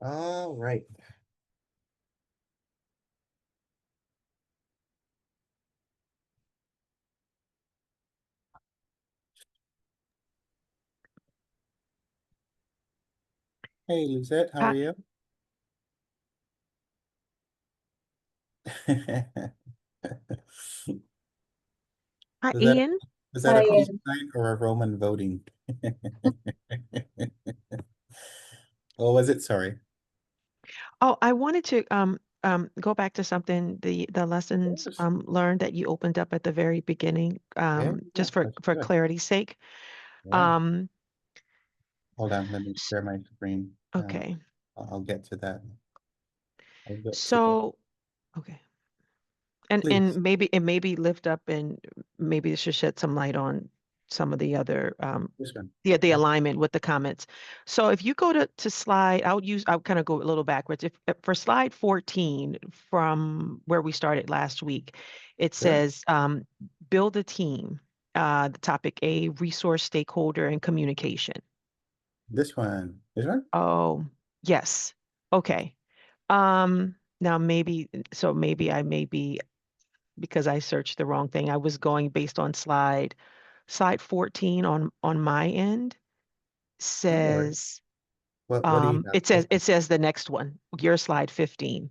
All right. Hey, Lizette, how are you? Hi, Is that Ian. is that a Hi, peace Ian. sign or a Roman voting? What was it? Sorry. Oh, I wanted to go back to something, the lessons Yes. learned that you opened up at the very beginning, Yeah, just for let's do it. clarity's sake. Yeah. Um, Hold on, let me share my screen. okay. I'll get to that. I'll get to that. So, okay. And Please. maybe lift up and maybe this should shed some light on some of the other This one. the alignment with the comments. So if you go to slide, I'll kind of go a little backwards. If for slide 14 from where we started last week, it Sure. says build a team. The topic A, resource stakeholder and communication. This one. This one? Oh, yes. Okay. Now maybe I may be because I searched the wrong thing. I was going based on slide 14 on my end No worries. says What do you have? it says the next one, your slide 15.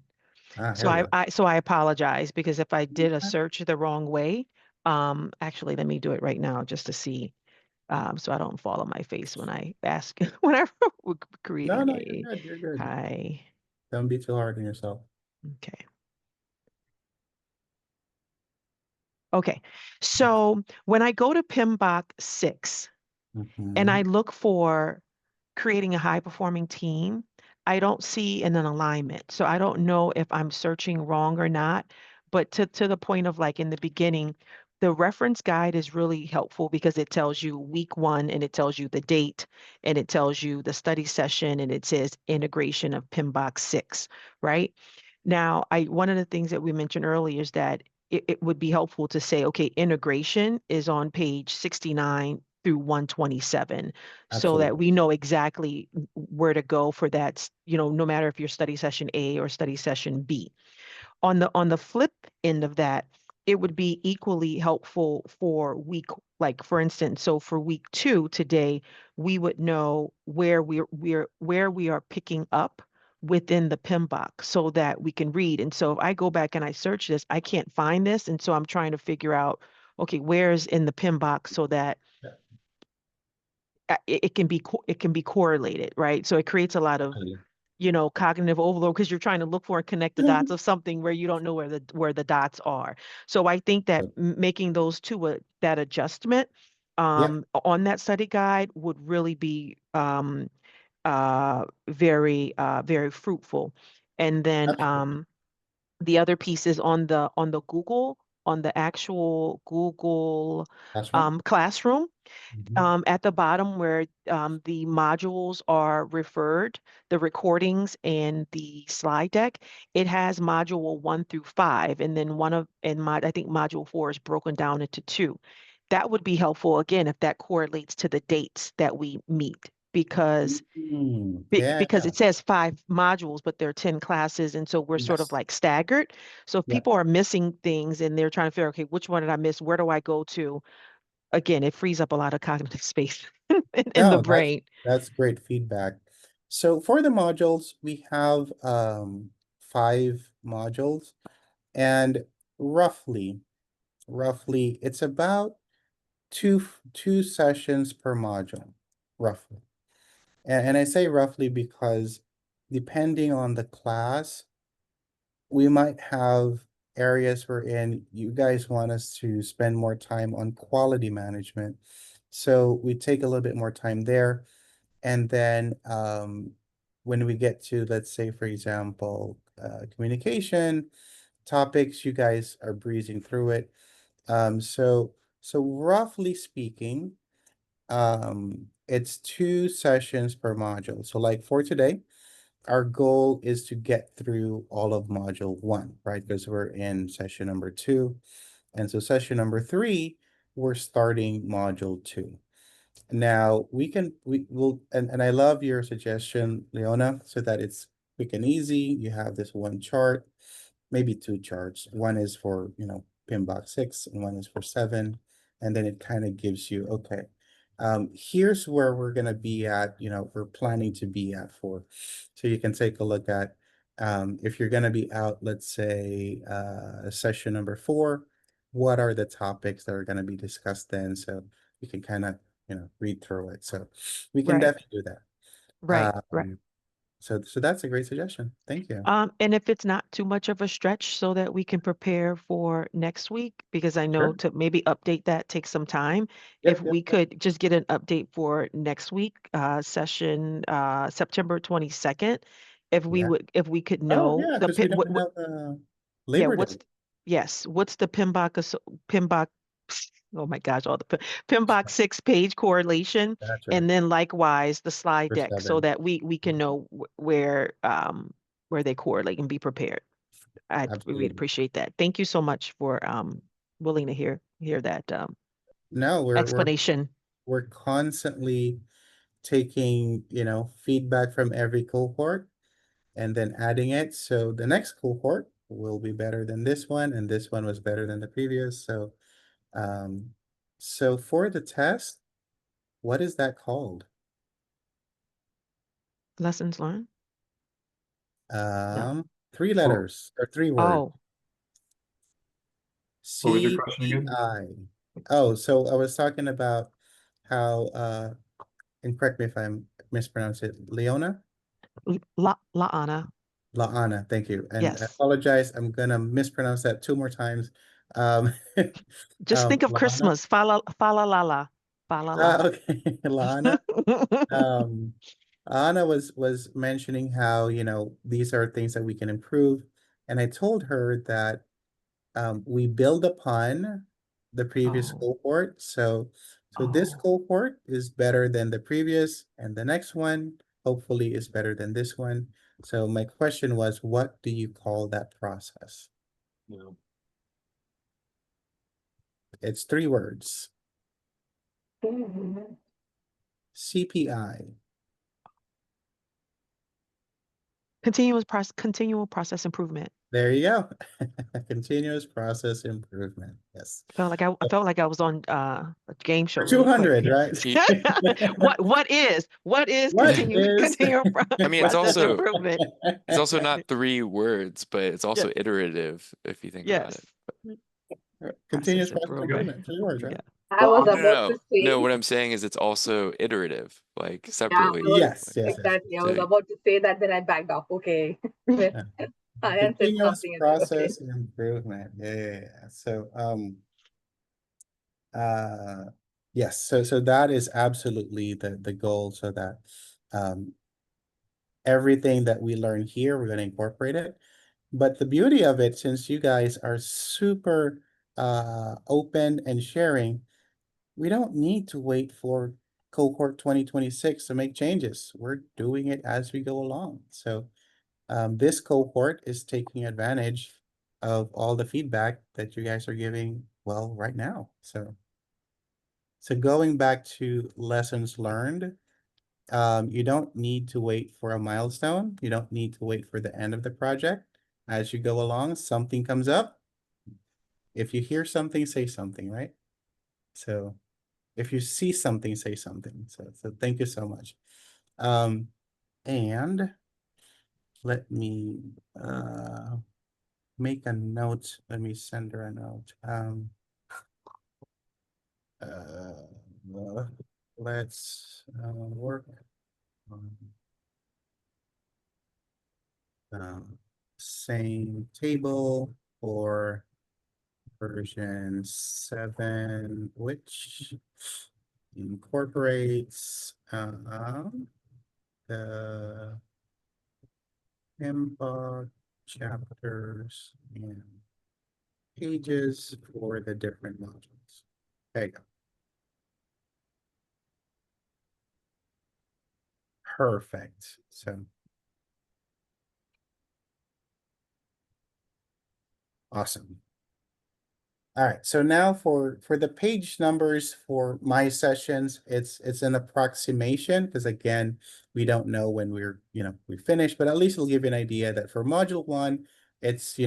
Here we go. So I apologize because if I did a search the wrong way, actually let me do it right now just to see so I don't fall on my face when I ask when I No, creating no, a you're good. You're good. hi. Don't be too hard on yourself. Okay. Okay. So when I go to PMBOK 6 and I Mhm. look for creating a high performing team, I don't see an alignment. So I don't know if I'm searching wrong or not. But to the point of like in the beginning, the reference guide is really helpful because it tells you week 1 and it tells you the date and it tells you the study session and it says integration of PMBOK 6, right? Now, one of the things that we mentioned earlier is that it would be helpful to say, okay, integration is on page 69 through 127 so that Absolutely. we know exactly where to go for that, no matter if you're study session A or study session B. On the flip end of that, it would be equally helpful for like for instance, so for week 2 today, we would know where we are picking up within the PMBOK so that we can read. And so if I go back and I search this, I can't find this. And so I'm trying to figure out, okay, where's in the PMBOK so that it can be it can be correlated, right? So it creates a lot of cognitive overload because you're trying to look for and connect the dots of something where you don't know where the dots are. So I think that making those two that adjustment Yeah. on that study guide would really be very fruitful. And then Absolutely. the other piece is on the actual Google That's right. Classroom. Mhm. At the bottom where the modules are referred, the recordings and the slide deck, it has module 1 through 5, and then I think module 4 is broken down into 2. That would be helpful again if that correlates to the dates that we meet, because Yeah. it says 5 modules, but there are 10 classes, and so we're sort of Yes. like staggered. So if Yeah. people are missing things and they're trying to figure, okay, which one did I miss? Where do I go to? Again, it frees up a lot of cognitive space in the No, brain. that's great feedback. So for the modules, we have 5 modules, and roughly, it's about two sessions per module, roughly. And I say roughly because depending on the class, we might have areas wherein you guys want us to spend more time on quality management. So we take a little bit more time there. And then when we get to, let's say, for example, communication topics, you guys are breezing through it. So roughly speaking, it's 2 sessions per module. So like for today, our goal is to get through all of module 1, right? Because we're in session number 2. And so session number 3, we're starting module 2. Now we will, and I love your suggestion, Leona, so that it's quick and easy. You have this one chart, maybe two charts. One is for, you know, pin box 6 and one is for 7. And then it kind of gives you, okay, here's where we're going to be at, you know, we're planning to be at for. So you can take a look at, if you're going to be out, let's say, session number 4, what are the topics that are going to be discussed then? So you can kind of, you know, read through it. So we can Right. definitely do that. Right, right. So that's a great suggestion. Thank you. And if it's not too much of a stretch so that we can prepare for next week, because I know Sure. to maybe update that takes some time. Yep, If yep, we yep. could just get an update for next week, session, September 22nd, if we Yeah. would, if we could Oh, know yeah, the because we pin, don't what, have yeah, Labor what's, Day. yes, what's the PMBOK, oh my gosh, all the PMBOK 6-page correlation, Gotcha. and then likewise the slide For deck, so 7. that we can know where they correlate and be prepared. I really Absolutely. appreciate that. Thank you so much for willing to hear that No, explanation. we're constantly taking, you know, feedback from every cohort and then adding it. So the next cohort will be better than this one, and this one was better than the previous. So, so for the test, what is that called? Lessons learned? No. 3 letters or 3 words. Oh, What was your question again? CPI. Oh, so I was talking about how, and correct me if I'm mispronounce it, Leona? La'ana. La'ana, thank you. And I Yes. apologize, I'm gonna mispronounce that 2 more times. Just think of La'ana. Christmas. Fala lala. Fala lala. Okay, La'ana. Anna was mentioning how, you know, these are things that we can improve. And I told her that we build upon the previous Oh. cohort. So this Oh. cohort is better than the previous, and the next one hopefully is better than this one. So my question was, what do you call that process? No. It's 3 words. CPI. Continual process improvement. There you go. Continuous process improvement. Yes. I felt like I was on a game show For really quick. 200, right? What is What continuous is I mean, process improvement? it's also not 3 words, but it's also Yes. iterative if you think about Yes. it. Continuous Process process improvement. improvement. 3 words, right? Yeah. I was No, about to say, no, what I'm saying is it's also iterative, like yeah, separately. Yes, yes, yes. exactly. I was So about to say that, then I backed off. Okay. Yeah. I answered Continuous something. Okay. process improvement. Yeah. So yes, so that is absolutely the goal, so that everything that we learn here, we're going to incorporate it. But the beauty of it, since you guys are super open and sharing, we don't need to wait for cohort 2026 to make changes. We're doing it as we go along. So this cohort is taking advantage of all the feedback that you guys are giving, well, right now. So going back to lessons learned, you don't need to wait for a milestone. You don't need to wait for the end of the project. As you go along, something comes up. If you hear something, say something, right? So if you see something, say something. So thank you so much. And let me make a note. Let me send her a note. Let's work on same table for version 7, which incorporates the PMP chapters and pages for the different modules. There you go. Perfect. So awesome. All right, so now for the page numbers for my sessions, it's an approximation because again, we don't know when we finish, but at least it'll give you an idea that for module 1, it's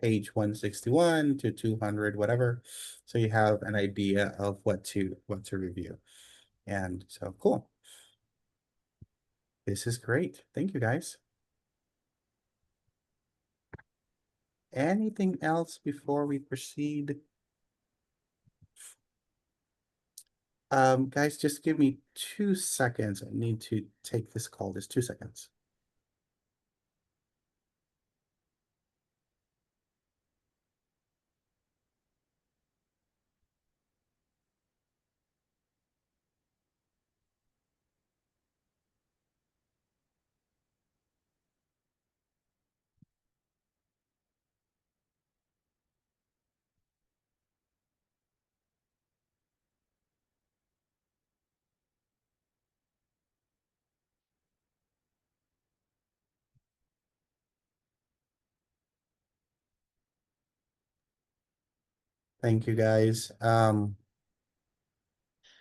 page 161 to 200, whatever. So you have an idea of what to review. And so cool. This is great. Thank you guys. Anything else before we proceed? Guys, just give me 2 seconds. I need to take this call. Just 2 seconds. Thank you guys. I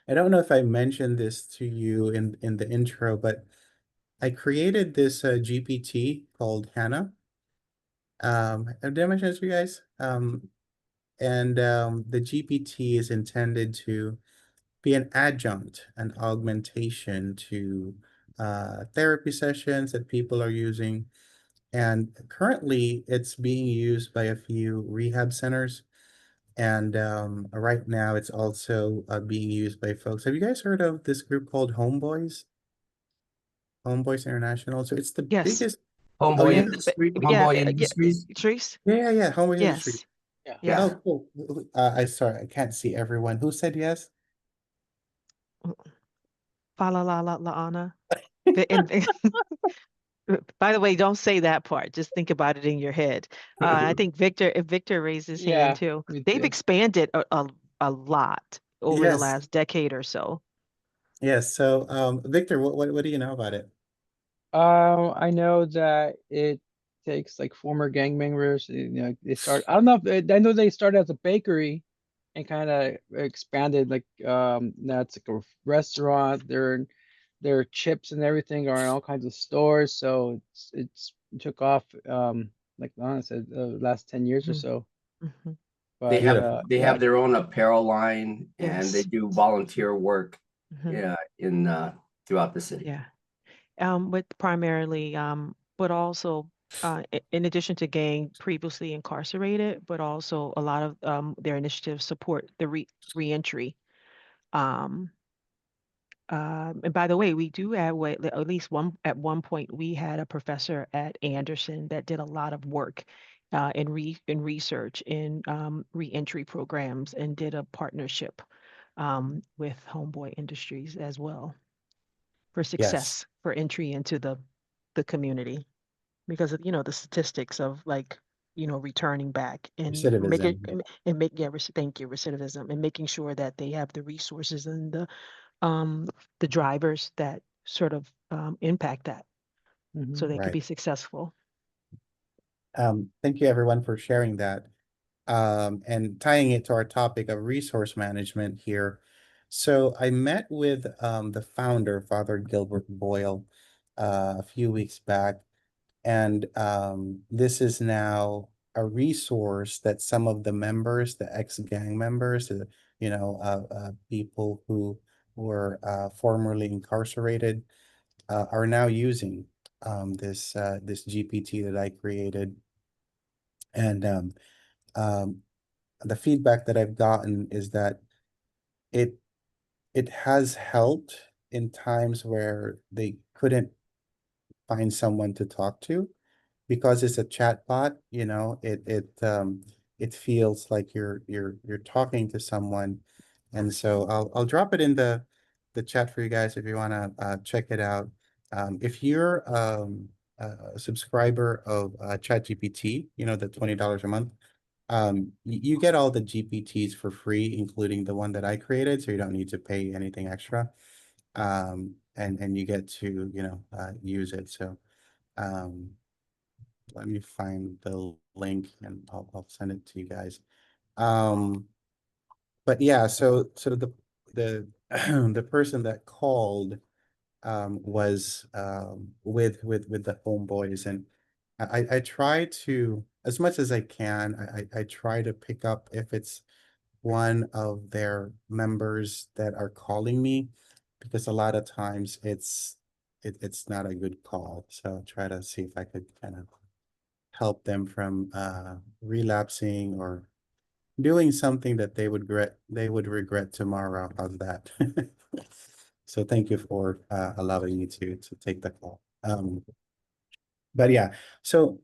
don't know if I mentioned this to you in the intro, but I created this GPT called Hannah. Did I mention this to you guys? And the GPT is intended to be an adjunct, an augmentation to therapy sessions that people are using. And currently, it's being used by a few rehab centers. And right now, it's also being used by folks. Have you guys heard of this group called Homeboys? Homeboys International. So it's the Yes. biggest. Homeboy yeah. Industry, Yeah, Homeboy Industries. Trace? Yeah. Homeboys Industry. Yes. Yeah. Yeah. Oh, cool. Sorry, I can't see everyone. Who said yes? Fa la la la la Anna. And by the way, don't say that part. Just think about it in your head. I think if Victor raised his hand Yeah, too, me they've too. expanded a lot over the Yes. last decade or so. Yes. So, Victor, what do you know about it? I know that it takes like former gang members. They start. I don't know if I know they started as a bakery, and kind of expanded. Like now it's like a restaurant. Their chips and everything are in all kinds of stores. So it took off. Like Lana said, the last 10 years or so. Mhm. They But Beautiful. they yeah, have their own apparel line and they Yes. do volunteer work Mhm. in throughout the city. Yeah. With primarily, but also, in addition to gang previously incarcerated, but also a lot of their initiatives support the reentry. Um, and by the way, we do have at least at one point we had a professor at Anderson that did a lot of work in research in reentry programs and did a partnership with Homeboy Industries as well for Yes. success for entry into the community because of the statistics of like returning back and making Recidivism. and make yeah thank you, recidivism, and making sure that they have the resources and the drivers that sort of impact that so they could Right. be successful. Thank you everyone for sharing that. And tying it to our topic of resource management here. So I met with the founder, Father Gilbert Boyle, a few weeks back, and this is now a resource that some of the members, the ex-gang members, people who were formerly incarcerated, are now using this GPT that I created, and um, the feedback that I've gotten is that it it has helped in times where they couldn't find someone to talk to because it's a chat bot, it feels like you're talking to someone. And so I'll drop it in the chat for you guys if you want to check it out. If you're a subscriber of ChatGPT, the $20 a month, you get all the GPTs for free, including the one that I created, so you don't need to pay anything extra. And you get to, use it. So let me find the link and I'll send it to you guys. But yeah, so the the person that called was with the homeboys, and I try to, as much as I can, I try to pick up if it's one of their members that are calling me, because a lot of times it's not a good call. So try to see if I could kind of help them from relapsing or doing something that they would regret tomorrow. How's that? So thank you for allowing me to take the call. But yeah, so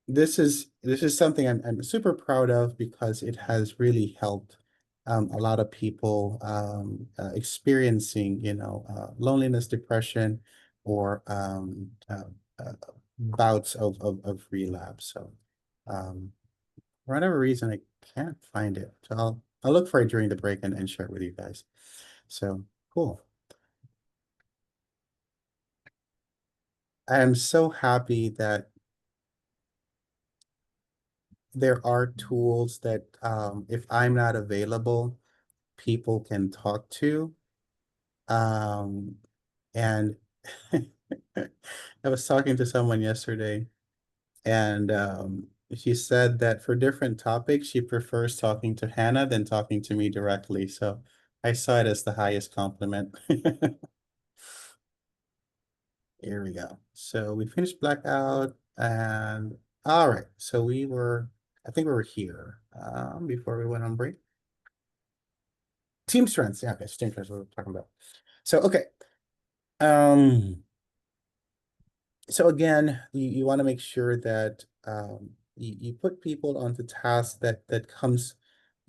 this is something I'm super proud of, because it has really helped a lot of people experiencing, loneliness, depression, or uh, bouts of relapse. So for whatever reason, I can't find it. So I'll look for it during the break and share it with you guys. So cool. I am so happy that there are tools that if I'm not available, people can talk to. And I was talking to someone yesterday, and she said that for different topics, she prefers talking to Hannah than talking to me directly. So I saw it as the highest compliment. Here we go. So we finished blackout, and all right. So I think we were here before we went on break. Team strengths. Yeah, okay, team strengths, what we're talking about. So, okay. So again, you want to make sure that you put people onto tasks that comes,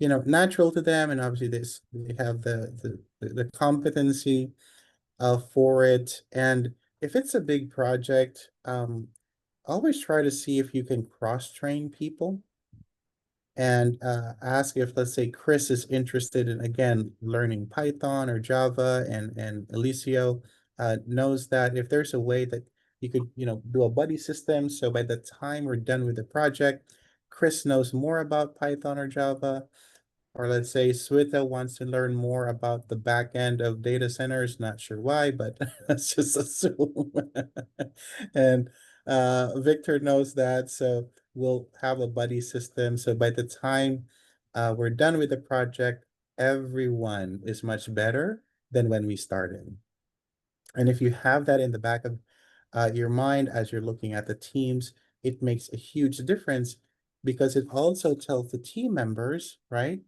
natural to them, and obviously they have the competency for it. And if it's a big project, always try to see if you can cross-train people, and ask if, let's say, Chris is interested in, again, learning Python or Java, and Alicio knows that if there's a way that you could, do a buddy system, so by the time we're done with the project, Chris knows more about Python or Java. Or let's say Sweta wants to learn more about the back end of data centers, not sure why, but let's just assume. And Victor knows that, so we'll have a buddy system. So by the time we're done with the project, everyone is much better than when we started. And if you have that in the back of your mind as you're looking at the teams, it makes a huge difference, because it also tells the team members, right,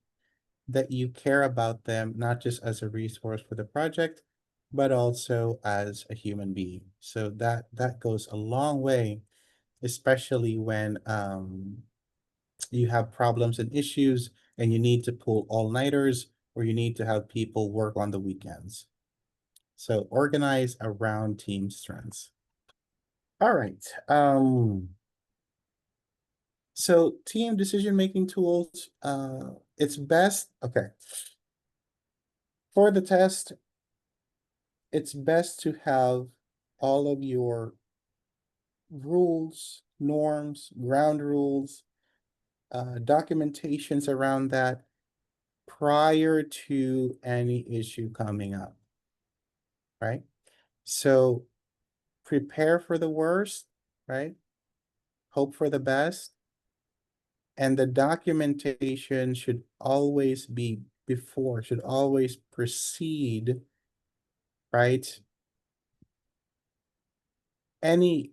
that you care about them, not just as a resource for the project, but also as a human being. So that goes a long way, especially when you have problems and issues and you need to pull all-nighters, or you need to have people work on the weekends. So organize around team strengths. All right. So team decision-making tools, it's best, okay. For the test, it's best to have all of your rules, norms, ground rules, documentations around that prior to any issue coming up, right? So prepare for the worst, right? Hope for the best. And the documentation should always precede, right, any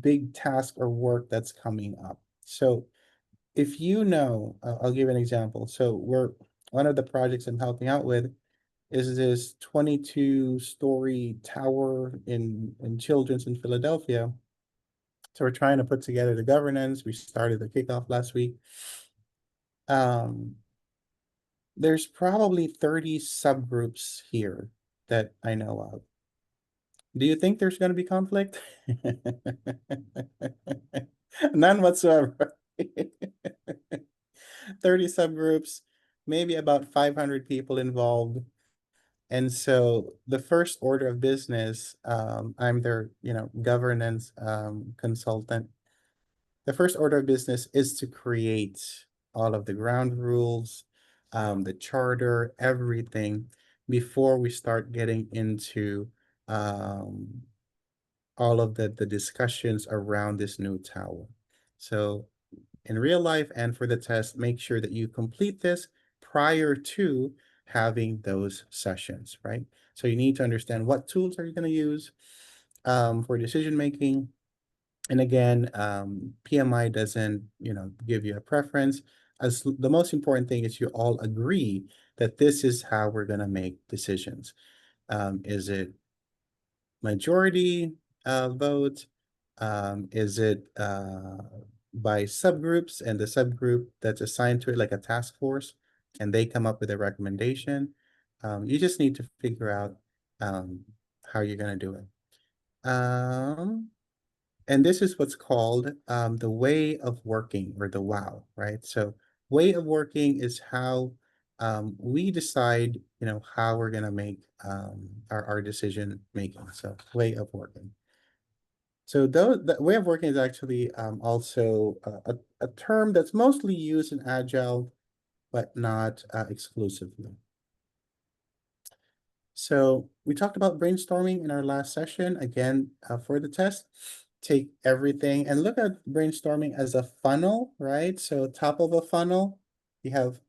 big task or work that's coming up. So if I'll give an example. So one of the projects I'm helping out with is this 22-story tower in Children's in Philadelphia. So we're trying to put together the governance. We started the kickoff last week. There's probably 30 subgroups here that I know of. Do you think there's going to be conflict? None whatsoever. 30 subgroups, maybe about 500 people involved. And so the first order of business, I'm their, governance consultant. The first order of business is to create all of the ground rules, the charter, everything before we start getting into all of the discussions around this new tower. So in real life and for the test, make sure that you complete this prior to having those sessions, right? So you need to understand what tools are you going to use for decision making. And again, PMI doesn't, give you a preference. As the most important thing is you all agree that this is how we're going to make decisions. Is it majority vote? Is it by subgroups, and the subgroup that's assigned to it, like a task force, and they come up with a recommendation? You just need to figure out how you're going to do it. And this is what's called the way of working, or the WOW, right? So way of working is how we decide, how we're going to make our decision making. So way of working. So the way of working is actually also a term that's mostly used in Agile, but not exclusively. So we talked about brainstorming in our last session. Again, for the test, take everything and look at brainstorming as a funnel, right? So top of a funnel, you have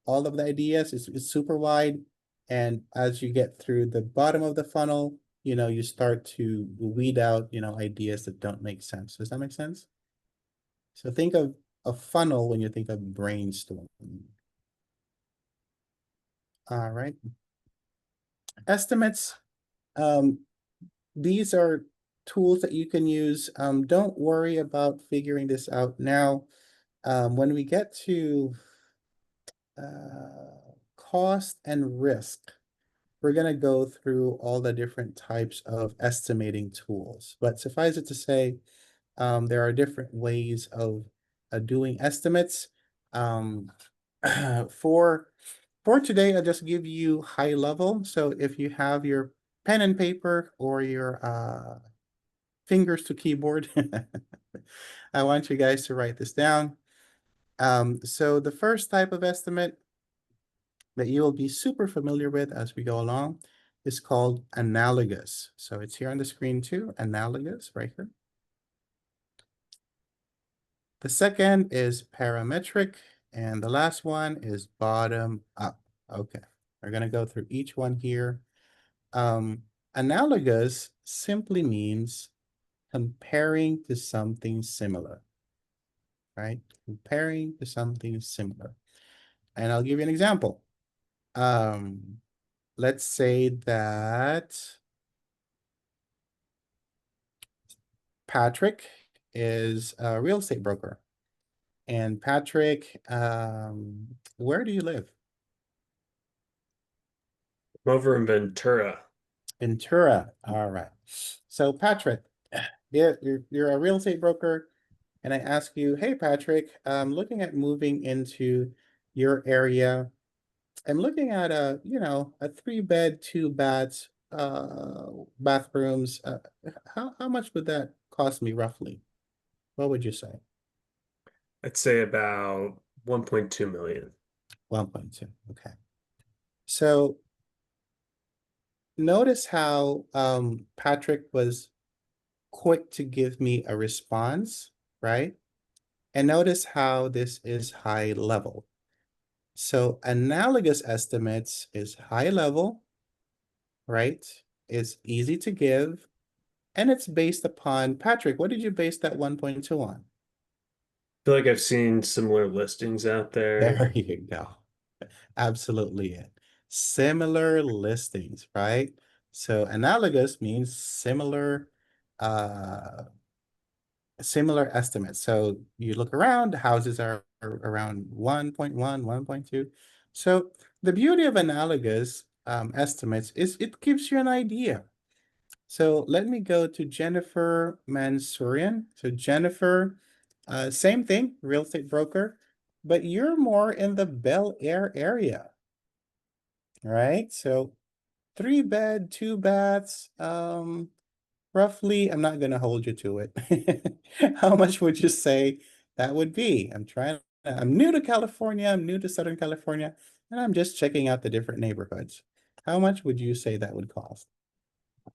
all of the ideas. It's super wide. And as you get through the bottom of the funnel, you start to weed out, ideas that don't make sense. Does that make sense? So think of a funnel when you think of brainstorming. All right. Estimates. These are tools that you can use. Don't worry about figuring this out now. When we get to cost and risk, we're going to go through all the different types of estimating tools. But suffice it to say, there are different ways of doing estimates. For today, I'll just give you high level. So if you have your pen and paper or your fingers to keyboard, I want you guys to write this down. So the first type of estimate that you will be super familiar with as we go along is called analogous. So it's here on the screen too, analogous right here. The second is parametric, and the last one is bottom up. Okay, we're gonna go through each one here. Analogous simply means comparing to something similar, right? Comparing to something similar. And I'll give you an example. Let's say that Patrick is a real estate broker. And Patrick, where do you live? I'm over in Ventura. Ventura. All right. So Patrick, you're a real estate broker, and I ask you, hey Patrick, I'm looking at moving into your area. I'm looking at a 3-bed, 2 baths, bathrooms. How much would that cost me roughly? What would you say? I'd say about 1.2 million. 1.2. Okay. So notice how Patrick was quick to give me a response, right? And notice how this is high level. So analogous estimates is high level, right? It's easy to give, and it's based upon, Patrick, what did you base that 1.2 on? I feel like I've seen similar listings out there. There you go. Absolutely it. Similar listings, right? So analogous means similar estimates. So you look around, houses are around 1.1, 1.2. So the beauty of analogous estimates is it gives you an idea. So let me go to Jennifer Mansourian. So Jennifer, same thing, real estate broker, but you're more in the Bel Air area, right? So 3-bed, 2 baths, roughly, I'm not going to hold you to it. How much would you say that would be? I'm trying I'm new to California, I'm new to Southern California, and I'm just checking out the different neighborhoods. How much would you say that would cost?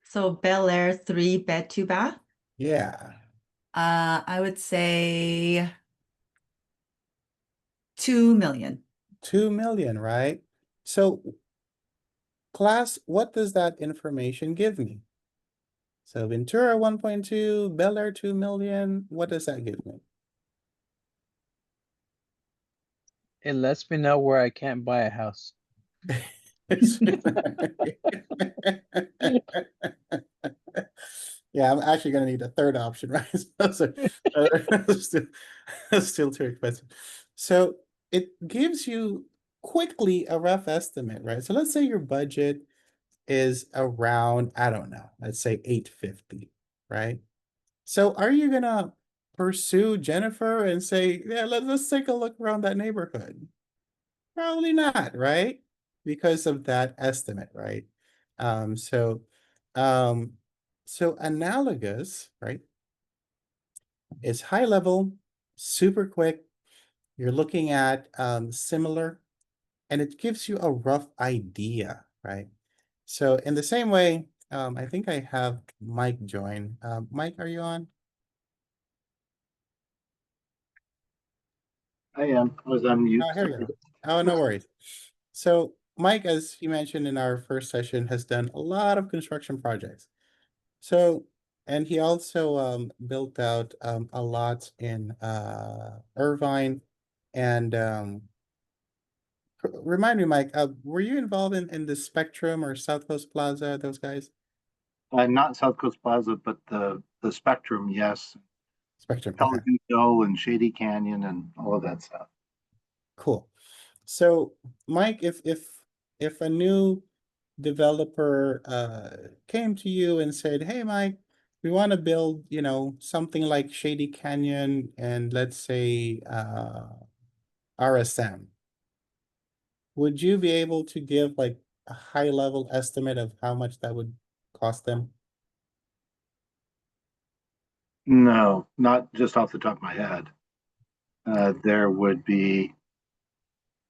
So Bel Air, 3-bed, 2-bath. Yeah, I would say 2 million. 2 million, right? So class, what does that information give me? So Ventura 1.2, Bel Air 2 million, what does that give me? It lets me know where I can't buy a house. Yeah, I'm actually gonna need a third option, right? So, that's still too expensive. So it gives you quickly a rough estimate, right? So let's say your budget is around, I don't know, let's say 850, right? So are you gonna pursue Jennifer and say, yeah, let's take a look around that neighborhood? Probably not, right? Because of that estimate, right? Um, so, um, so analogous, right, is high level, super quick. You're looking at similar, and it gives you a rough idea, right? So in the same way, I think I have Mike join. Mike, are you on? I am. I was on mute. Oh, here you go. Oh, no worries. So Mike, as you mentioned in our first session, has done a lot of construction projects. So, and he also built out a lot in Irvine. And remind me, Mike, were you involved in the Spectrum or South Coast Plaza, those guys? Not South Coast Plaza, but the Spectrum, yes. Spectrum, okay. Pelican Hill and Shady Canyon and all of that stuff. Cool. So, Mike, if a new developer came to you and said, "Hey, Mike, we want to build, you know, something like Shady Canyon and let's say RSM," would you be able to give like a high level estimate of how much that would cost them? No, not just off the top of my head. There would be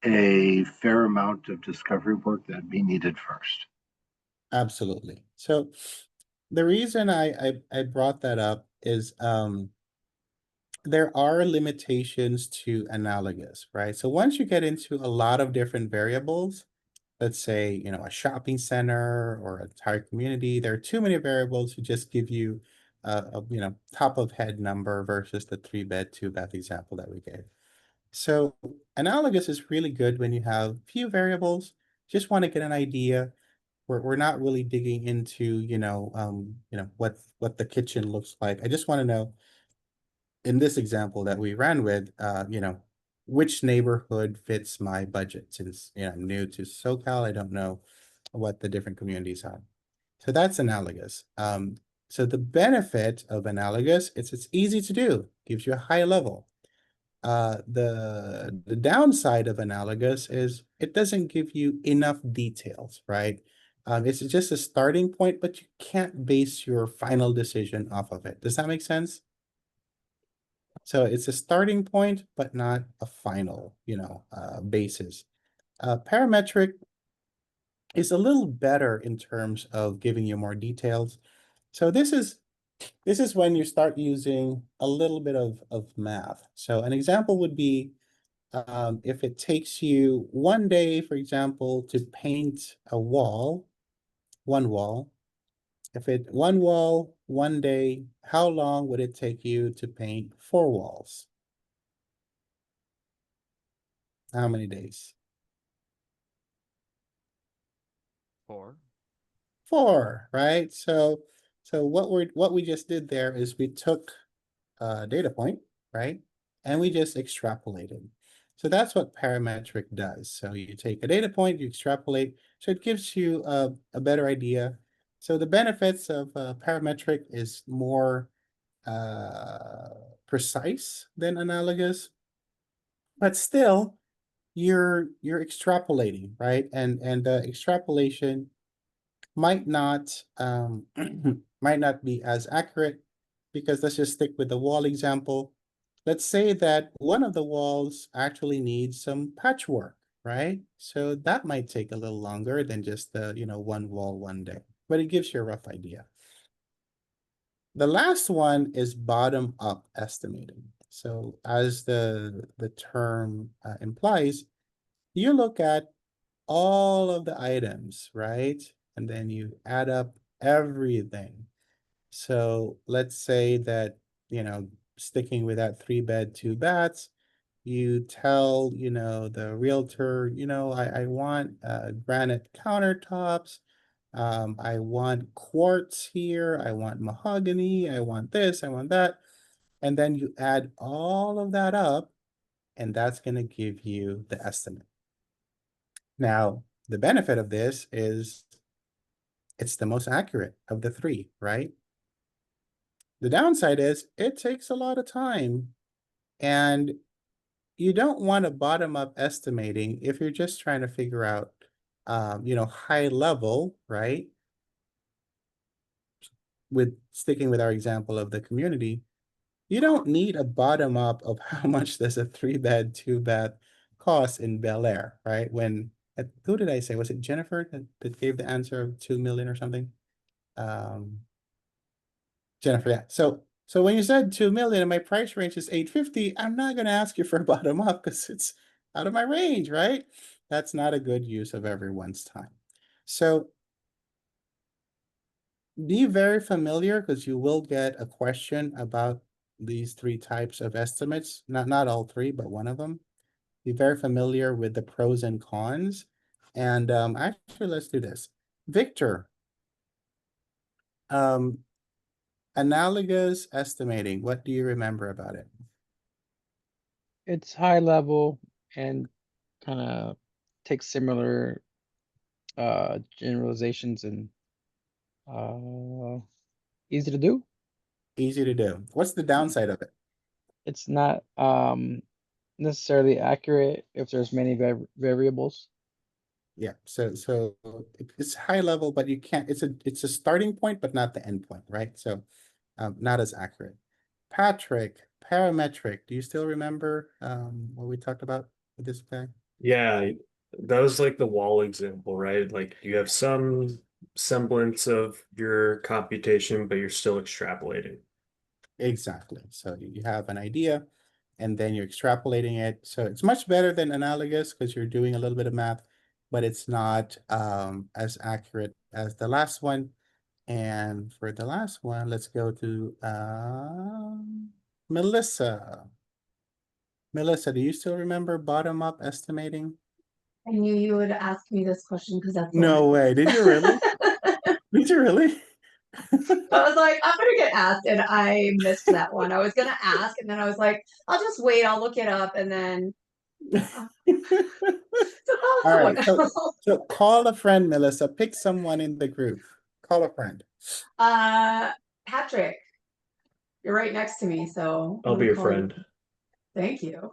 a fair amount of discovery work that'd be needed first. Absolutely. So the reason I brought that up is there are limitations to analogous, right? So once you get into a lot of different variables, let's say, you know, a shopping center or an entire community, there are too many variables to just give you you know, top of head number versus the 3-bed, 2-bath example that we gave. So analogous is really good when you have few variables, just want to get an idea. We're not really digging into, you know, what the kitchen looks like. I just want to know, in this example that we ran with, you know, which neighborhood fits my budget, since, you know, I'm new to SoCal, I don't know what the different communities are. So that's analogous. So the benefit of analogous, it's easy to do, gives you a high level. The downside of analogous is it doesn't give you enough details, right? It's just a starting point, but you can't base your final decision off of it. Does that make sense? So it's a starting point, but not a final, you know, basis. Parametric is a little better in terms of giving you more details. So this is when you start using a little bit of math. So an example would be if it takes you 1 day, for example, to paint a wall, one wall. If it one wall, 1 day, how long would it take you to paint 4 walls? How many days? 4. 4, right? So what we just did there is we took a data point, right? And we just extrapolated. So that's what parametric does. So you take a data point, you extrapolate, so it gives you a better idea. So the benefits of parametric is more precise than analogous, but still you're extrapolating, right? And the extrapolation might not might not be as accurate, because let's just stick with the wall example. let's say that one of the walls actually needs some patchwork, right? So that might take a little longer than just the, one wall, one day, but it gives you a rough idea. The last one is bottom up estimating. So as the term implies, you look at all of the items, right? And then you add up everything. So let's say that, sticking with that 3-bed, 2 baths, you tell, the realtor, I want granite countertops. I want quartz here. I want mahogany. I want this. I want that. And then you add all of that up, and that's going to give you the estimate. Now, the benefit of this is it's the most accurate of the three, right? The downside is it takes a lot of time, and you don't want to bottom up estimating if you're just trying to figure out, high level, right? With sticking with our example of the community, you don't need a bottom up of how much does a 3-bed, 2-bath cost in Bel Air, right? Who did I say? Was it Jennifer that gave the answer of 2 million or something? Jennifer, yeah. So when you said 2 million and my price range is 850, I'm not going to ask you for a bottom up because it's out of my range, right? That's not a good use of everyone's time. So be very familiar because you will get a question about these 3 types of estimates. Not all 3, but one of them. Be very familiar with the pros and cons. And actually, let's do this. Victor, analogous estimating, what do you remember about it? It's high level and kind of takes similar generalizations and easy to do. Easy to do. What's the downside of it? It's not necessarily accurate if there's many variables. Yeah, so it's high level, but you can't, it's a starting point, but not the end point, right? So not as accurate. Patrick, parametric, do you still remember what we talked about with this guy? Yeah, that was like the wall example, right? Like you have some semblance of your computation, but you're still extrapolating. Exactly. So you have an idea and then you're extrapolating it. So it's much better than analogous because you're doing a little bit of math, but it's not as accurate as the last one. And for the last one, let's go to Melissa. Melissa, do you still remember bottom-up estimating? I knew you would ask me this question because that's No way. Did you really? Did you really? I was like, I'm gonna get asked, and I missed that one. I was gonna ask, and then I was like, I'll just wait. I'll look it up, and then. All right. So call a friend, Melissa. Pick someone in the group. Call a friend. Patrick, you're right next to me, so I'll be your friend. Thank you.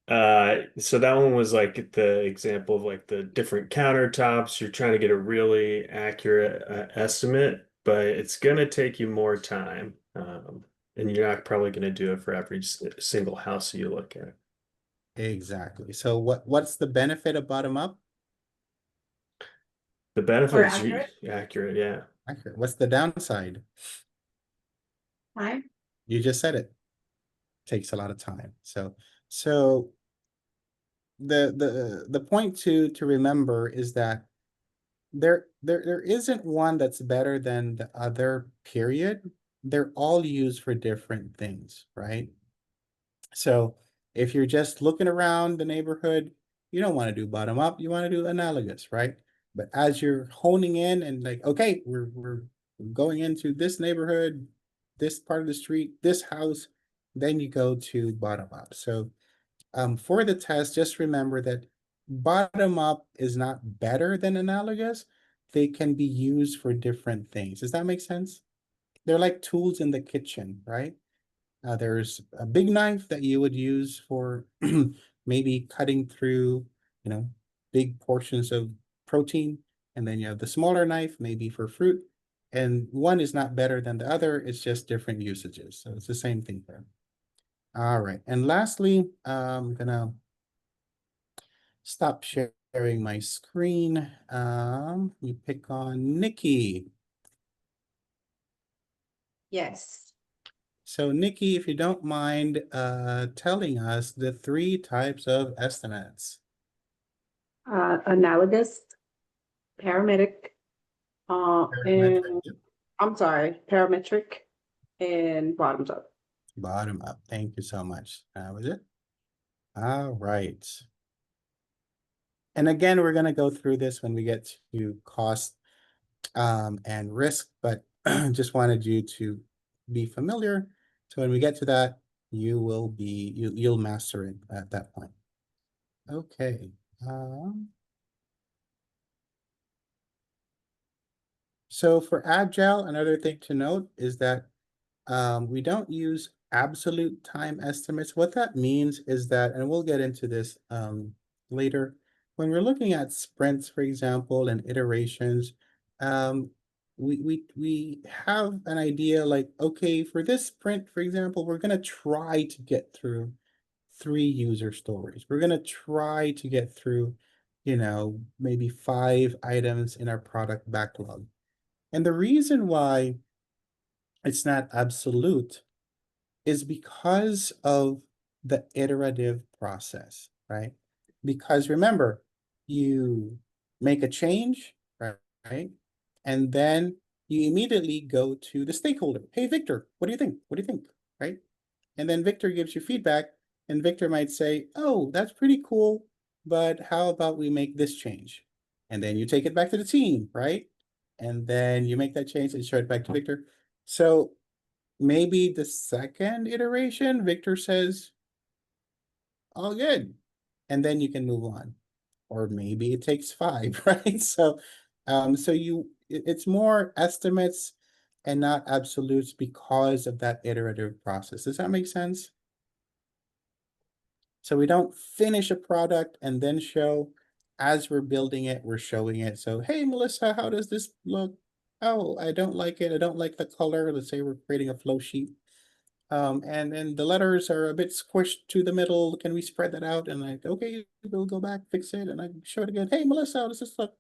So that one was like the example of like the different countertops. You're trying to get a really accurate estimate, but it's gonna take you more time. And you're not probably gonna do it for every single house you look at. Exactly. So what's the benefit of bottom up? The benefit is accurate? accurate, yeah. Accurate. What's the downside? Time. You just said it. Takes a lot of time. So the point to remember is that there isn't one that's better than the other, period. They're all used for different things, right? So if you're just looking around the neighborhood, you don't want to do bottom up, you want to do analogous, right? But as you're honing in and like, okay, we're going into this neighborhood, this part of the street, this house, then you go to bottom up. So for the test, just remember that bottom up is not better than analogous. They can be used for different things. Does that make sense? They're like tools in the kitchen, right? There's a big knife that you would use for maybe cutting through, big portions of protein. And then you have the smaller knife, maybe for fruit. And one is not better than the other. It's just different usages. So it's the same thing there. All right, and lastly, I'm gonna stop sharing my screen. You pick on Nikki. Yes. So Nikki, if you don't mind telling us the 3 types of estimates. Analogous, paramedic, Parametric, and yep. I'm sorry, parametric and bottoms up. Bottom up. Thank you so much. That was it. All right. And again, we're going to go through this when we get to cost and risk, but just wanted you to be familiar. So when we get to that, you'll master it at that point. Okay. So for Agile, another thing to note is that we don't use absolute time estimates. What that means is that, and we'll get into this later, when we're looking at sprints, for example, and iterations, um, we have an idea like, okay, for this sprint, for example, we're going to try to get through 3 user stories. We're going to try to get through, maybe 5 items in our product backlog. And the reason why it's not absolute is because of the iterative process, right? Because remember, you make a change, right? And then you immediately go to the stakeholder. Hey, Victor, what do you think? What do you think? Right? And then Victor gives you feedback, and Victor might say, oh, that's pretty cool, but how about we make this change? And then you take it back to the team, right? And then you make that change and show it back to Victor. So maybe the second iteration, Victor says, all good. And then you can move on. Or maybe it takes 5, right? So it's more estimates and not absolutes because of that iterative process. Does that make sense? So we don't finish a product and then show. As we're building it, we're showing it. So, hey, Melissa, how does this look? Oh, I don't like it. I don't like the color. Let's say we're creating a flow sheet. And then the letters are a bit squished to the middle. Can we spread that out? And like, okay, we'll go back, fix it, and I show it again. Hey, Melissa, how does this look?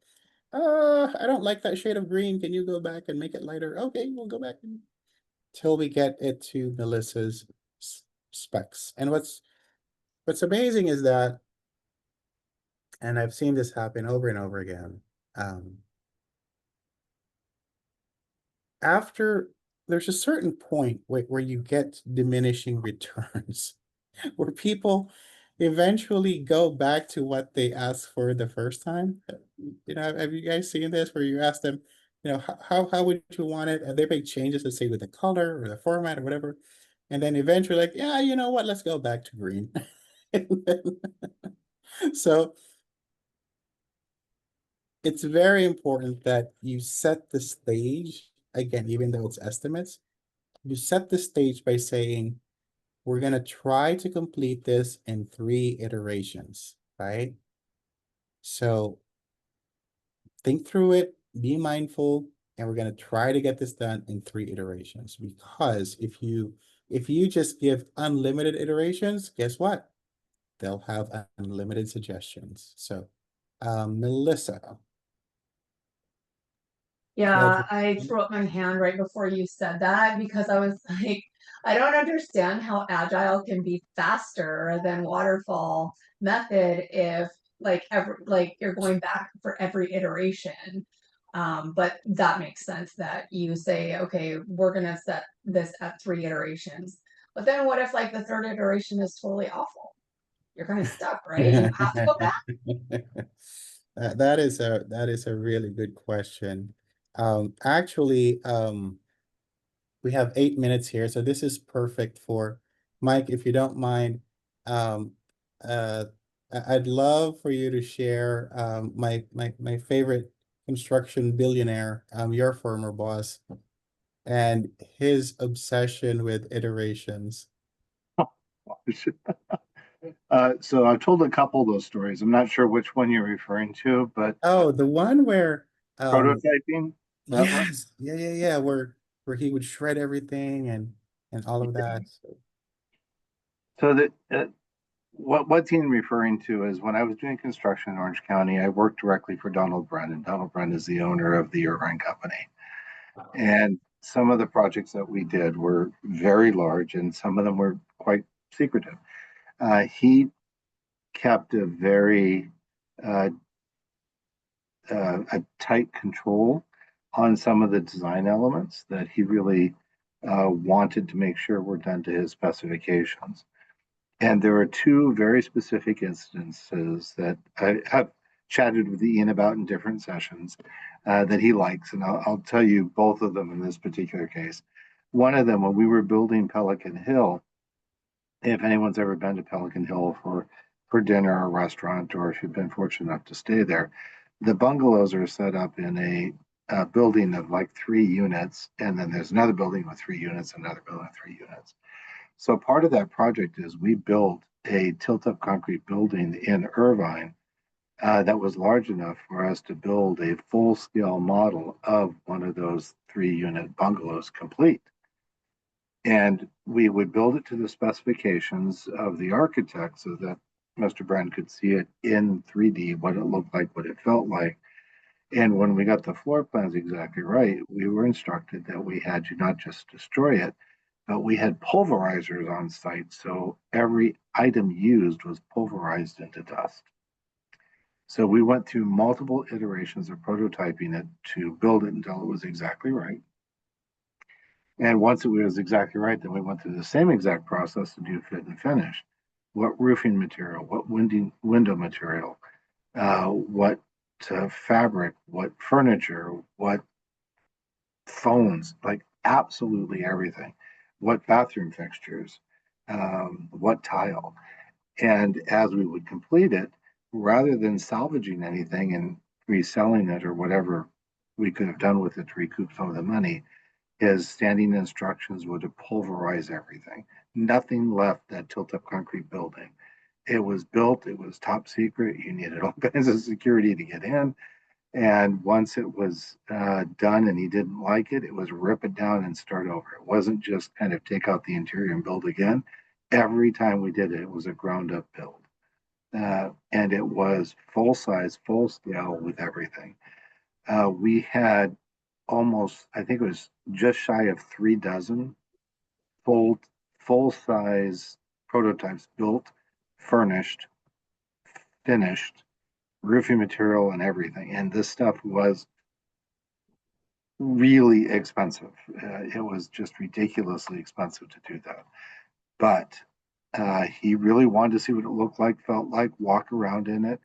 I don't like that shade of green. Can you go back and make it lighter? Okay, we'll go back until we get it to Melissa's specs. And what's amazing is that, and I've seen this happen over and over again, after there's a certain point where you get diminishing returns, where people eventually go back to what they asked for the first time. Have you guys seen this where you ask them, how would you want it? And they make changes, let's say with the color or the format or whatever. And then eventually like, yeah, you know what, let's go back to green. So it's very important that you set the stage, again, even though it's estimates, you set the stage by saying, we're going to try to complete this in 3 iterations, right? So think through it, be mindful, and we're going to try to get this done in 3 iterations. Because if you just give unlimited iterations, guess what? They'll have unlimited suggestions. So, Melissa. Yeah, I threw up my hand right before you said that because I was like, I don't understand how agile can be faster than waterfall method if like you're going back for every iteration. But that makes sense that you say, okay, we're gonna set this at 3 iterations. But then what if like the 3rd iteration is totally awful? You're kind of stuck, right? You have to go back. That is a really good question. Actually, we have 8 minutes here, so this is perfect for Mike. If you don't mind, um, I'd love for you to share my favorite construction billionaire, your former boss, and his obsession with iterations. So I've told a couple of those stories. I'm not sure which one you're referring to, but Oh, the one where prototyping. That one? yes, yeah, where he would shred everything and all of that. So. So what's Ian referring to is when I was doing construction in Orange County, I worked directly for Donald Brennan. And Donald Brennan is the owner of the Irvine Company. And some of the projects that we did were very large and some of them were quite secretive. He kept a very a tight control on some of the design elements that he really wanted to make sure were done to his specifications. And there are two very specific instances that I have chatted with Ian about in different sessions that he likes. And I'll tell you both of them in this particular case. One of them, when we were building Pelican Hill, if anyone's ever been to Pelican Hill for dinner or a restaurant, or if you've been fortunate enough to stay there, the bungalows are set up in a building of like 3 units. And then there's another building with 3 units, another building with 3 units. So part of that project is we built a tilt-up concrete building in Irvine that was large enough for us to build a full-scale model of one of those 3-unit bungalows complete. And we would build it to the specifications of the architect so that Mr. Brand could see it in 3D, what it looked like, what it felt like. And when we got the floor plans exactly right, we were instructed that we had to not just destroy it, but we had pulverizers on site. So every item used was pulverized into dust. So we went through multiple iterations of prototyping it to build it until it was exactly right. And once it was exactly right, then we went through the same exact process to do fit and finish. What roofing material, what window material, what fabric, what furniture, what phones, like absolutely everything. What bathroom fixtures, what tile. And as we would complete it, rather than salvaging anything and reselling it or whatever we could have done with it to recoup some of the money, his standing instructions were to pulverize everything. Nothing left that tilt-up concrete building. It was built, it was top secret. You needed all kinds of security to get in. And once it was done and he didn't like it, it was rip it down and start over. It wasn't just kind of take out the interior and build again. Every time we did it, it was a ground up build. And it was full size, full scale with everything. We had almost, I think it was just shy of 3 dozen full size prototypes built, furnished, finished, roofing material and everything. And this stuff was really expensive. It was just ridiculously expensive to do that. But he really wanted to see what it looked like, felt like, walk around in it.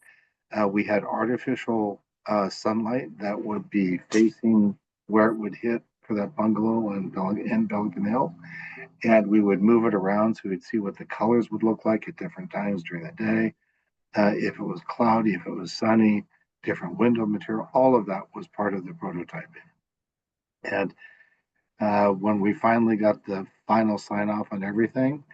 We had artificial sunlight that would be facing where it would hit for that bungalow in Pelican Hill. And we would move it around so we'd see what the colors would look like at different times during the day. If it was cloudy, if it was sunny, different window material, all of that was part of the prototyping. And when we finally got the final sign off on everything,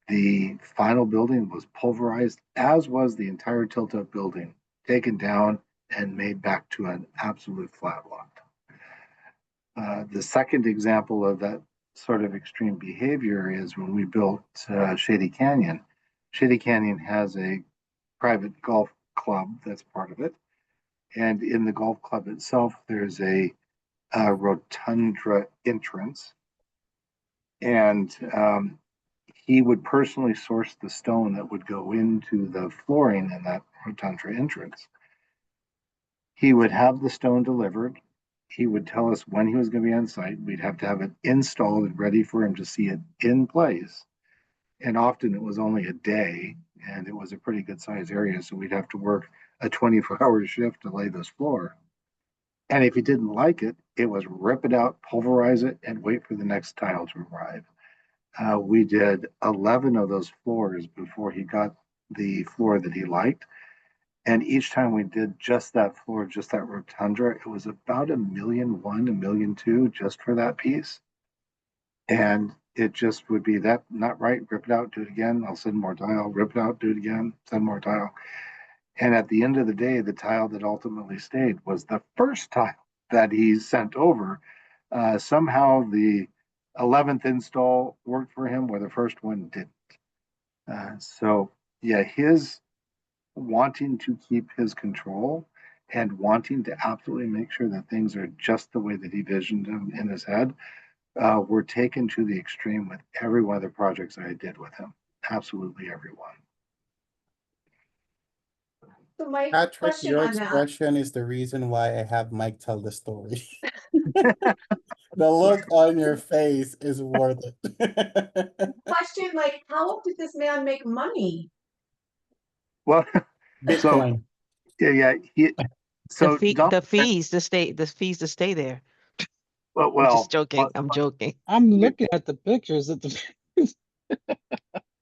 the final building was pulverized, as was the entire tilt-up building, taken down and made back to an absolute flat lot. The second example of that sort of extreme behavior is when we built Shady Canyon. Shady Canyon has a private golf club that's part of it. And in the golf club itself, there's a rotunda entrance. And he would personally source the stone that would go into the flooring in that rotunda entrance. He would have the stone delivered. He would tell us when he was going to be on site. We'd have to have it installed and ready for him to see it in place. And often it was only a day, and it was a pretty good sized area. So we'd have to work a 24-hour shift to lay this floor. And if he didn't like it, it was rip it out, pulverize it, and wait for the next tile to arrive. We did 11 of those floors before he got the floor that he liked. And each time we did just that floor, just that rotunda, it was about $1.1 million, $1.2 million just for that piece. And it just would be that not right, rip it out, do it again. I'll send more tile, rip it out, do it again, send more tile. And at the end of the day, the tile that ultimately stayed was the first tile that he sent over. Somehow the 11th install worked for him where the first one didn't. So yeah, his wanting to keep his control and wanting to absolutely make sure that things are just the way that he visioned them in his head were taken to the extreme with every one of the projects I did with him. Absolutely everyone. So my Patrick, question your on that, expression is the reason why I have Mike tell the story. The look on your face is worth it. question, like, how did this man make money? Well, so Bitcoin. yeah, so Donald, The fees to stay there. well, I'm just well, joking. I'm joking. I'm looking at the pictures at the.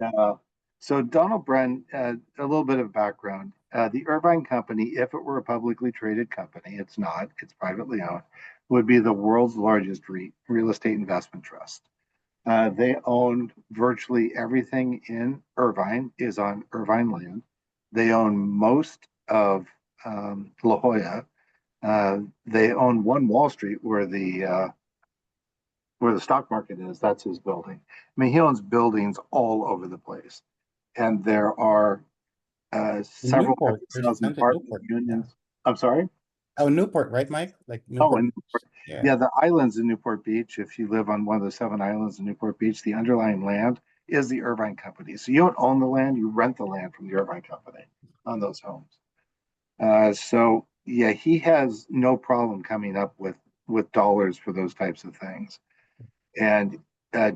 Uh, so Donald Bren, a little bit of background. The Irvine Company, if it were a publicly traded company, it's not, it's privately owned, would be the world's largest real estate investment trust. They own virtually everything in Irvine is on Irvine land. They own most of La Jolla. They own one Wall Street where the stock market is. That's his building. I mean, he owns buildings all over the place, and there are several Newport. hundred There's thousand tons of apartment Newport. Yeah. unions. I'm sorry. Oh, Newport, right, Mike? Like Oh, Newport. and Yeah. yeah, the islands in Newport Beach. If you live on one of the 7 islands in Newport Beach, the underlying land is the Irvine Company. So you don't own the land; you rent the land from the Irvine Company on those homes. So yeah, he has no problem coming up with dollars for those types of things. And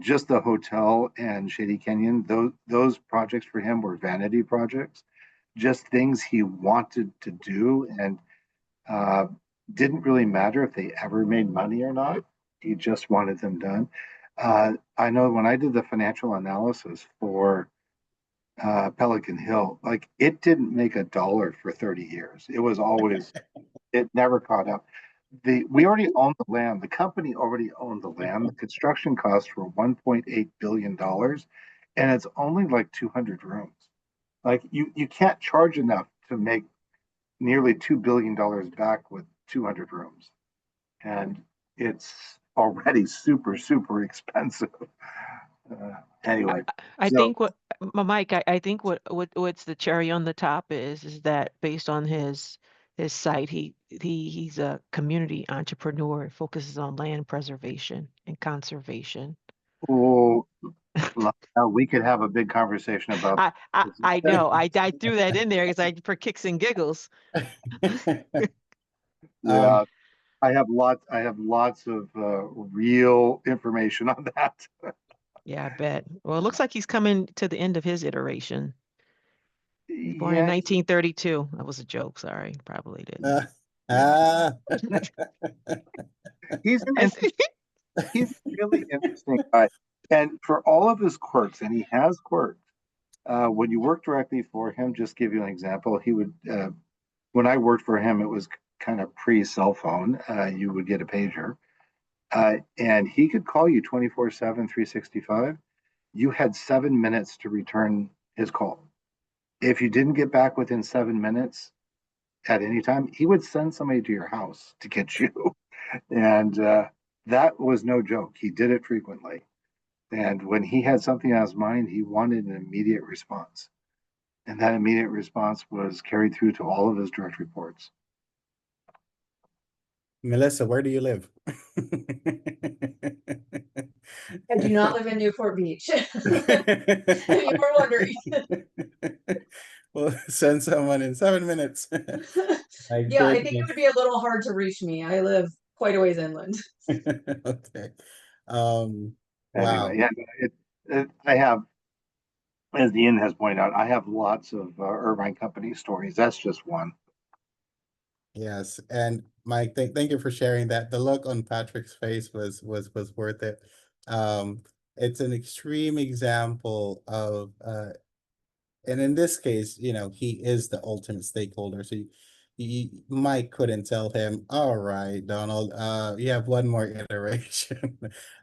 just the hotel and Shady Canyon, those projects for him were vanity projects, just things he wanted to do, and uh, didn't really matter if they ever made money or not. He just wanted them done. I know when I did the financial analysis for Pelican Hill, like it didn't make a dollar for 30 years. It was always, it never caught up. We already owned the land. The company already owned the land. The construction costs were $1.8 billion, and it's only like 200 rooms. Like you can't charge enough to make nearly $2 billion back with 200 rooms. And it's already super, super expensive. Anyway, I so think Mike, I think what's the cherry on the top is that based on his site, he's a community entrepreneur, focuses on land preservation and conservation. oh, we could have a big conversation about I know. I threw that in there because for kicks and giggles. Yeah, I have lots of real information on that. Yeah, I bet. Well, it looks like he's coming to the end of his iteration. He's born in Yeah, 1932. That was a joke. Sorry, probably didn't. he's an he's a really interesting guy, and for all of his quirks, and he has quirks. When you work directly for him, just give you an example, he would. When I worked for him, it was kind of pre-cell phone. You would get a pager, and he could call you 24/7, 365. You had 7 minutes to return his call. If you didn't get back within 7 minutes at any time, he would send somebody to your house to get you. And that was no joke. He did it frequently. And when he had something on his mind, he wanted an immediate response. And that immediate response was carried through to all of his direct reports. Melissa, where do you live? I do not live in Newport Beach. If you were wondering. We'll send someone in 7 minutes. Yeah, I think it would be a little hard to reach me. I live quite a ways inland. Okay. Anyway, Wow. yeah, I have, as Ian has pointed out, I have lots of Irvine Company stories. That's just one. Yes, and Mike, thank you for sharing that. The look on Patrick's face was worth it. It's an extreme example of and in this case, he is the ultimate stakeholder. So Mike couldn't tell him, all right, Donald, you have one more iteration.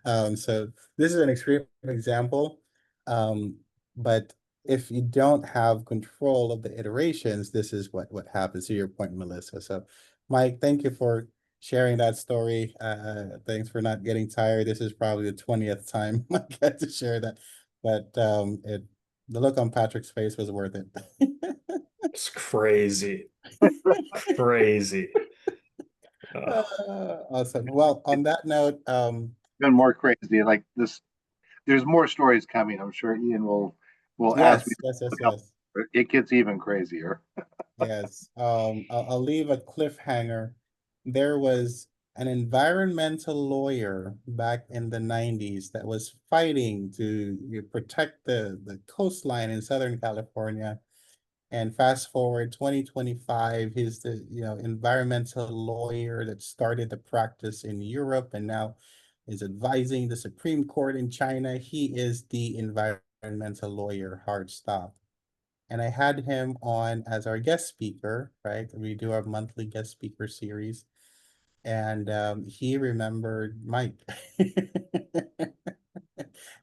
So this is an extreme example. But if you don't have control of the iterations, this is what happens, to your point, Melissa. So Mike, thank you for sharing that story. Thanks for not getting tired. This is probably the 20th time I get to share that. But The look on Patrick's face was worth it. It's crazy. Crazy. Awesome. Well, on that note, Been more crazy like this. There's more stories coming. I'm sure Ian will ask me. yes. It gets even crazier. Yes. I'll leave a cliffhanger. There was an environmental lawyer back in the 90s that was fighting to protect the coastline in Southern California. And fast forward 2025, he's the environmental lawyer that started the practice in Europe and now is advising the Supreme Court in China. He is the environmental lawyer, hard stop. And I had him on as our guest speaker, right? We do our monthly guest speaker series. And he remembered Mike.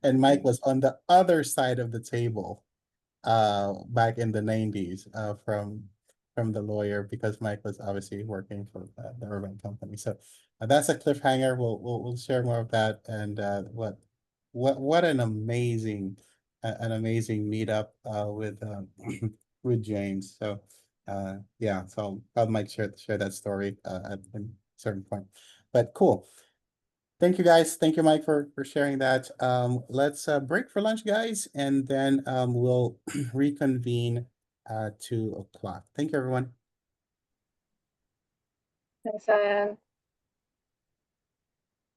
And Mike was on the other side of the table back in the 90s from the lawyer, because Mike was obviously working for the urban company. So that's a cliffhanger. We'll share more of that. And what an amazing meetup with with James. So yeah, so I'll Mike share that story at a certain point. But cool. Thank you guys. Thank you, Mike, for sharing that. Let's break for lunch, guys, and then we'll reconvene at 2 o'clock. Thank you, everyone. Thanks, Ian.